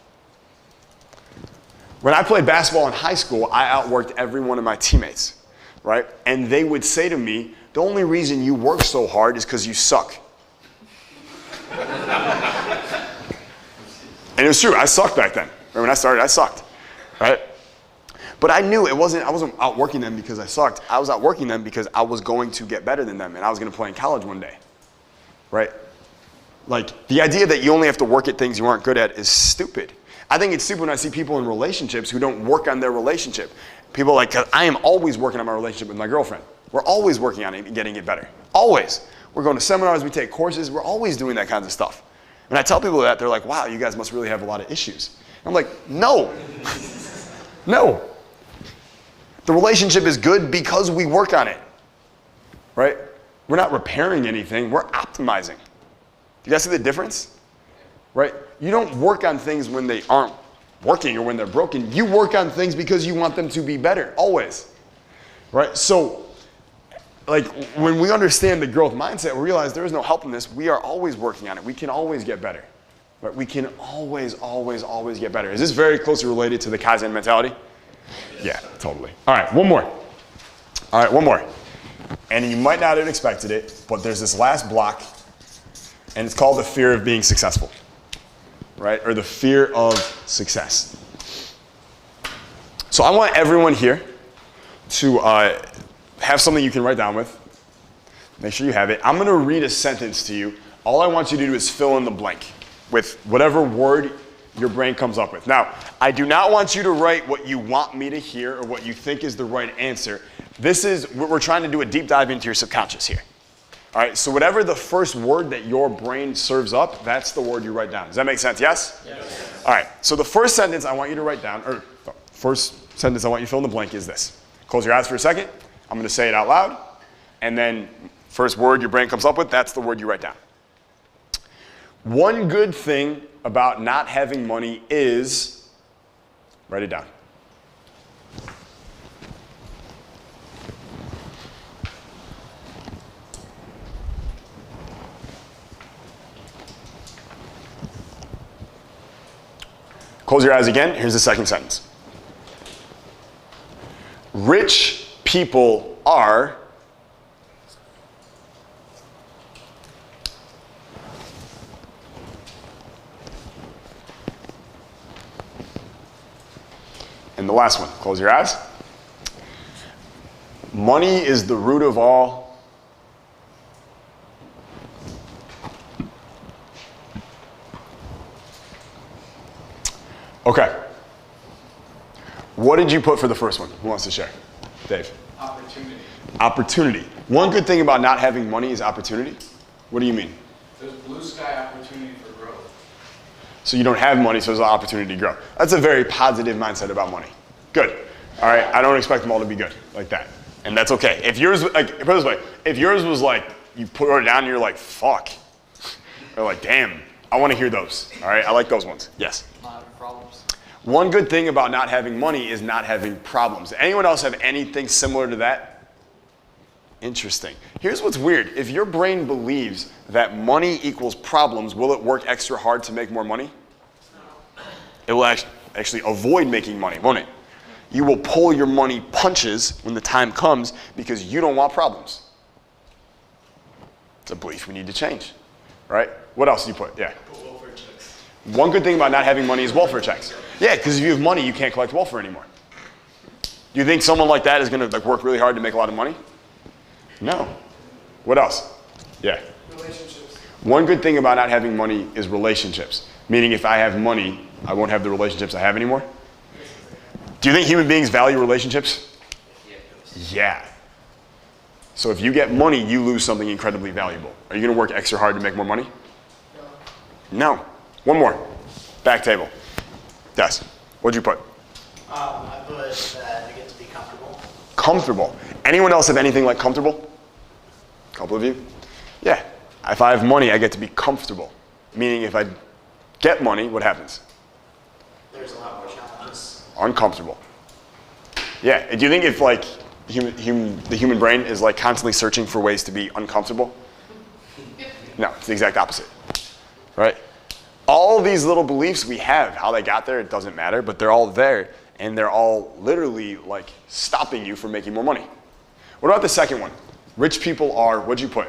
When I played basketball in high school, I outworked every one of my teammates, right? And they would say to me, the only reason you work so hard is because you suck. And it was true, I sucked back then. Remember when I started, I sucked. Right? But I knew I wasn't outworking them because I sucked. I was outworking them because I was going to get better than them and I was going to play in college one day. Right? Like, the idea that you only have to work at things you aren't good at is stupid. I think it's stupid when I see people in relationships who don't work on their relationship. People like, 'cause I am always working on my relationship with my girlfriend. We're always working on it and getting it better. Always. We're going to seminars, we take courses, we're always doing that kind of stuff. When I tell people that, they're like, wow, you guys must really have a lot of issues. I'm like, no. No. The relationship is good because we work on it, right? We're not repairing anything, we're optimizing. Do you guys see the difference? Right? You don't work on things when they aren't working or when they're broken. You work on things because you want them to be better, always. Right? So, like, when we understand the growth mindset, we realize there is no help in this. We are always working on it. We can always get better. Right? We can always get better. Is this very closely related to the Kaizen mentality? Yeah, totally. All right, one more. All right, one more. And you might not have expected it, but there's this last block, and it's called the fear of being successful, right? Or the fear of success. So I want everyone here to have something you can write down with. Make sure you have it. I'm going to read a sentence to you. All I want you to do is fill in the blank with whatever word your brain comes up with. Now, I do not want you to write what you want me to hear or what you think is the right answer. We're trying to do a deep dive into your subconscious here. All right, so whatever the first word that your brain serves up, that's the word you write down. Does that make sense? Yes? Yes. All right, so the first sentence I want you to write down, or the first sentence I want you to fill in the blank is this. Close your eyes for a second. I'm going to say it out loud, and then first word your brain comes up with, that's the word you write down. One good thing about not having money is, write it down. Close your eyes again. Here's the second sentence. Rich people are and the last one, close your eyes. Money is the root of all. Okay. What did you put for the first one? Who wants to share? Dave. Opportunity. Opportunity. One good thing about not having money is opportunity. What do you mean? There's blue sky opportunity for growth. So you don't have money, so there's an opportunity to grow. That's a very positive mindset about money. Good. All right. I don't expect them all to be good like that, and that's okay. If yours, like, put it this way, if yours was like you put it down and you're like, fuck, or like, damn, I want to hear those. All right. I like those ones. Yes. Not having problems. One good thing about not having money is not having problems. Anyone else have anything similar to that? Interesting. Here's what's weird. If your brain believes that money equals problems, will it work extra hard to make more money? No. It will actually avoid making money, won't it? You will pull your money punches when the time comes because you don't want problems. It's a belief we need to change, right? What else do you put? Yeah. Welfare checks. One good thing about not having money is welfare checks. Yeah, because if you have money, you can't collect welfare anymore. Do you think someone like that is going to like work really hard to make a lot of money? No. What else? Yeah. Relationships. One good thing about not having money is relationships. Meaning if I have money, I won't have the relationships I have anymore. Do you think human beings value relationships? Yeah. So if you get money, you lose something incredibly valuable. Are you going to work extra hard to make more money? No. One more. Back table. Yes. What'd you put? I put that I get to be comfortable. Comfortable. Anyone else have anything like comfortable? A couple of you? Yeah. If I have money, I get to be comfortable. Meaning if I get money, what happens? There's a lot more challenges. Uncomfortable. Yeah. Do you think if like the human brain is like constantly searching for ways to be uncomfortable? No, it's the exact opposite. Right? All these little beliefs we have, how they got there, it doesn't matter, but they're all there and they're all literally like stopping you from making more money. What about the second one? Rich people are, what'd you put?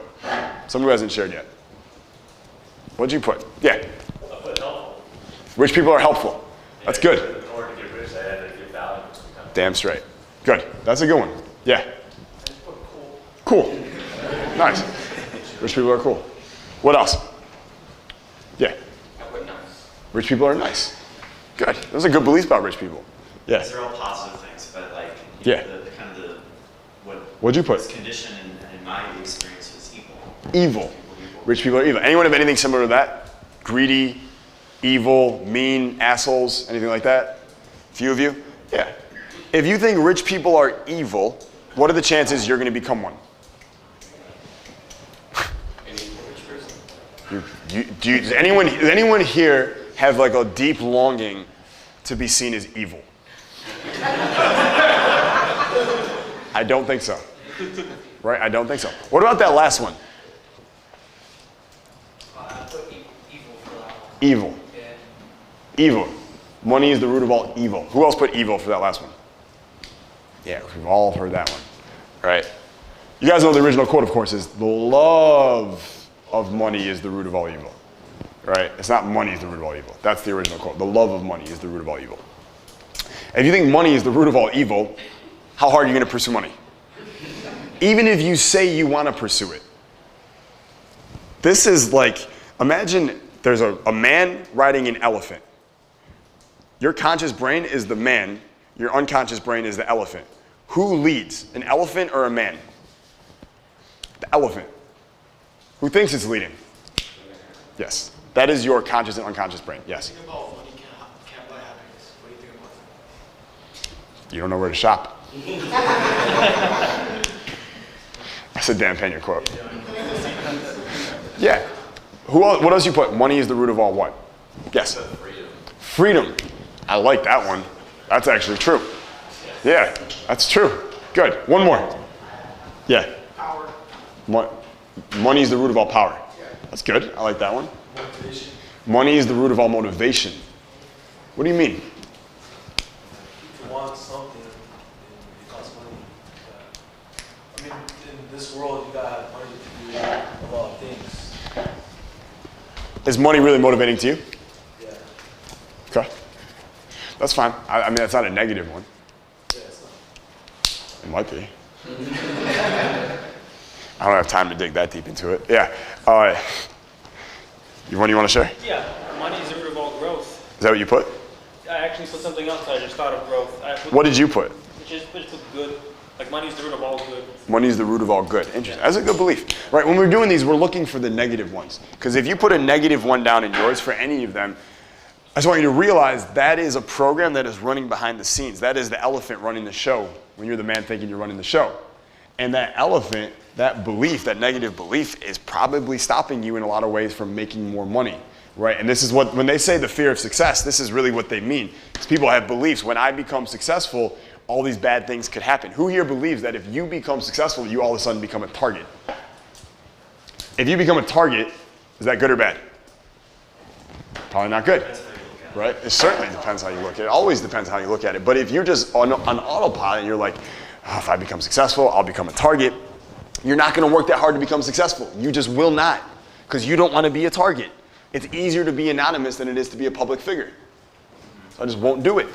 Someone who hasn't shared yet. What'd you put? Yeah. I put helpful. Rich people are helpful. That's good. In order to get rich, I had to give value. Damn straight. Good. That's a good one. Yeah. Cool. Nice. Rich people are cool. What else? Yeah. I put nice. Rich people are nice. Good. Those are good beliefs about rich people. Yeah. These are all positive things, but like, Yeah. the kind of the, What'd you put? what's conditioned in my experience was evil. Evil. Rich people are evil. Anyone have anything similar to that? Greedy, evil, mean, assholes, anything like that? Few of you? Yeah. If you think rich people are evil, what are the chances you're going to become one? Does anyone here have like a deep longing to be seen as evil? I don't think so. Right? I don't think so. What about that last one? I put evil for that one. Evil. Yeah. Evil. Money is the root of all evil. Who else put evil for that last one? Yeah, we've all heard that one. Right? You guys know the original quote, of course, is the love of money is the root of all evil. Right? It's not money is the root of all evil. That's the original quote. The love of money is the root of all evil. If you think money is the root of all evil, how hard are you going to pursue money? Even if you say you want to pursue it. This is like, imagine there's a man riding an elephant. Your conscious brain is the man. Your unconscious brain is the elephant. Who leads, an elephant or a man? The elephant. Who thinks it's leading? Yes. That is your conscious and unconscious brain. Yes. Think about money can't buy happiness. What do you think about that? You don't know where to shop. That's a Dan Pena quote. Yeah. What else you put? Money is the root of all what? Yes. Freedom. I like that one. That's actually true. Yeah, that's true. Good. One more. Yeah. Power. Money is the root of all power. That's good. I like that one. Motivation. Money is the root of all motivation. What do you mean? If you want something, it costs money. I mean, in this world, you gotta have money to do a lot of things. Is money really motivating to you? Yeah. Okay. That's fine. I mean, that's not a negative one. Yeah, it's not. It might be. I don't have time to dig that deep into it. Yeah. You want to share? Yeah, money is the root of all growth. Is that what you put? I actually put something else. I just thought of growth. What did you put? Just put good. Like money is the root of all good. Money is the root of all good. Interesting. That's a good belief. Right, when we're doing these, we're looking for the negative ones. Because if you put a negative one down in yours for any of them, I just want you to realize that is a program that is running behind the scenes. That is the elephant running the show when you're the man thinking you're running the show. And that elephant, that belief, that negative belief is probably stopping you in a lot of ways from making more money. Right, and this is what, when they say the fear of success, this is really what they mean. Because people have beliefs. When I become successful, all these bad things could happen. Who here believes that if you become successful, you all of a sudden become a target? If you become a target, is that good or bad? Probably not good, right? It certainly depends how you look at it. It always depends how you look at it. But if you're just on autopilot and you're like, oh, if I become successful, I'll become a target, you're not gonna work that hard to become successful. You just will not, because you don't wanna be a target. It's easier to be anonymous than it is to be a public figure. So I just won't do it.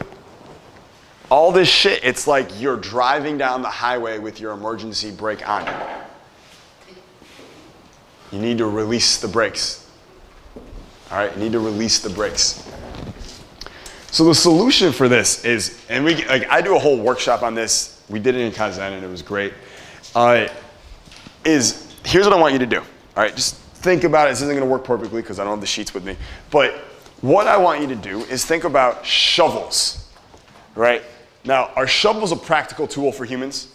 All this shit, it's like you're driving down the highway with your emergency brake on. You need to release the brakes. All right, you need to release the brakes. So the solution for this is, and I do a whole workshop on this. We did it in Kaizen and it was great. Here's what I want you to do. All right, just think about it. This isn't gonna work perfectly because I don't have the sheets with me. But what I want you to do is think about shovels, right? Now, are shovels a practical tool for humans?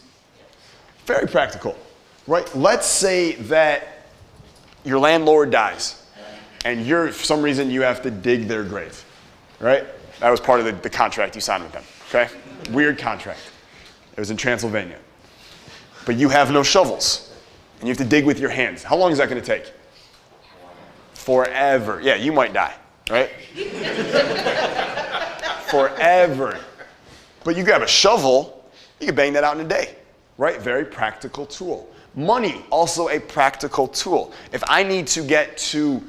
Very practical, right? Let's say that your landlord dies and for some reason you have to dig their grave, right? That was part of the contract you signed with them, okay? Weird contract. It was in Transylvania. But you have no shovels and you have to dig with your hands. How long is that gonna take? Forever. Yeah, you might die, right? Forever. But you grab a shovel, you can bang that out in a day, right? Very practical tool. Money, also a practical tool. If I need to get to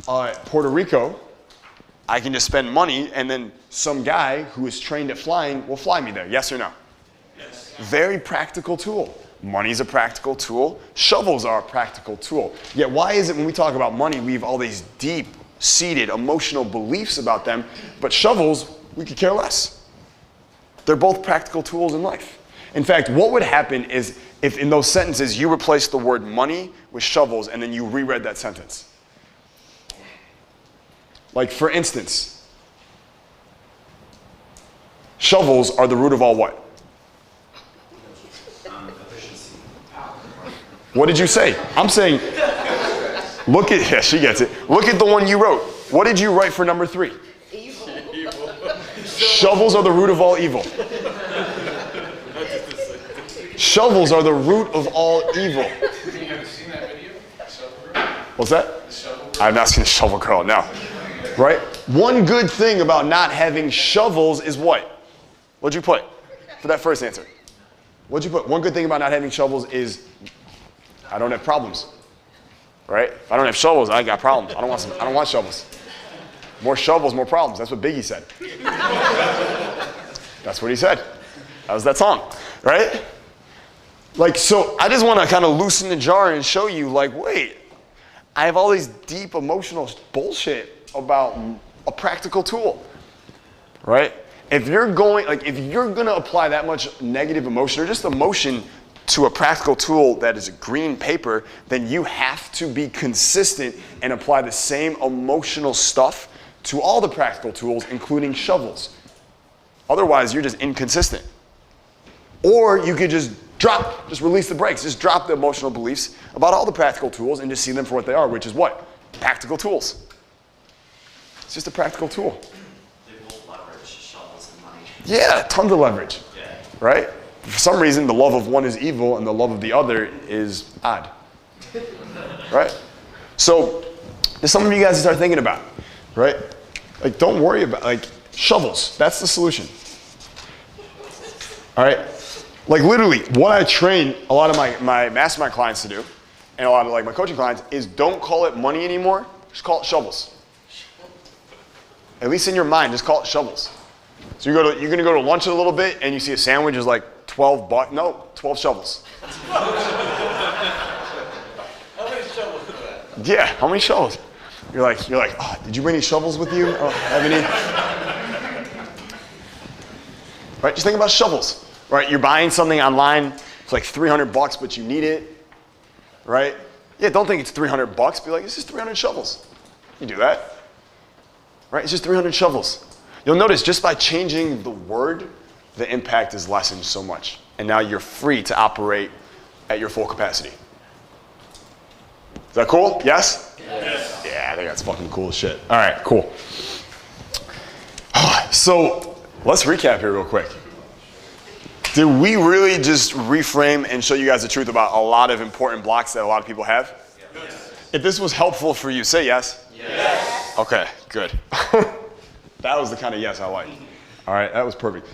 Puerto Rico, I can just spend money and then some guy who is trained at flying will fly me there. Yes or no? Yes. Very practical tool. Money's a practical tool. Shovels are a practical tool. Yet why is it when we talk about money, we have all these deep-seated emotional beliefs about them, but shovels, we could care less. They're both practical tools in life. In fact, what would happen is if in those sentences you replace the word money with shovels and then you reread that sentence. Like for instance, shovels are the root of all what? Efficiency. What did you say? I'm saying, yeah, she gets it. Look at the one you wrote. What did you write for number 3? Shovels are the root of all evil. Shovels are the root of all evil. Have you seen that video? Shovel Girl? What's that? The Shovel Girl? I've not seen a shovel girl, no. Right? One good thing about not having shovels is what? What'd you put for that first answer? What'd you put? One good thing about not having shovels is I don't have problems. Right? If I don't have shovels, I got problems. I don't want shovels. More shovels, more problems. That's what Biggie said. That's what he said. That was that song, right? Like, so I just want to kind of loosen the jar and show you, like, wait, I have all these deep emotional bullshit about a practical tool, right? If you're going to apply that much negative emotion or just emotion to a practical tool that is a green paper, then you have to be consistent and apply the same emotional stuff to all the practical tools, including shovels. Otherwise, you're just inconsistent. Or you could just release the brakes, just drop the emotional beliefs about all the practical tools and just see them for what they are, which is what? Practical tools. It's just a practical tool. They both leverage shovels and money. Yeah, tons of leverage, Yeah. right? For some reason, the love of one is evil and the love of the other is odd, right? So there's something you guys to start thinking about, right? Like, don't worry about, like, Shovels. That's the solution. All right? Like literally, what I train a lot of my mastermind clients to do, and a lot of like my coaching clients, is don't call it money anymore, just call it shovels. At least in your mind, just call it shovels. So you're gonna go to lunch in a little bit and you see a sandwich is like $12, no, 12 shovels. How many shovels is that? Yeah, how many shovels? You're like, oh, did you bring any shovels with you? Oh, have any? Right, just think about shovels. Right, you're buying something online, it's like $300, but you need it. Right? Yeah, don't think it's $300. Be like, it's just 300 shovels. You do that. Right? It's just 300 shovels. You'll notice just by changing the word, the impact is lessened so much. And now you're free to operate at your full capacity. Is that cool? Yes? Yes. Yeah, I think that's fucking cool as shit. All right, cool. So let's recap here real quick. Did we really just reframe and show you guys the truth about a lot of important blocks that a lot of people have? Yes. If this was helpful for you, say yes. Yes. Okay, good. That was the kind of yes I like. All right, that was perfect.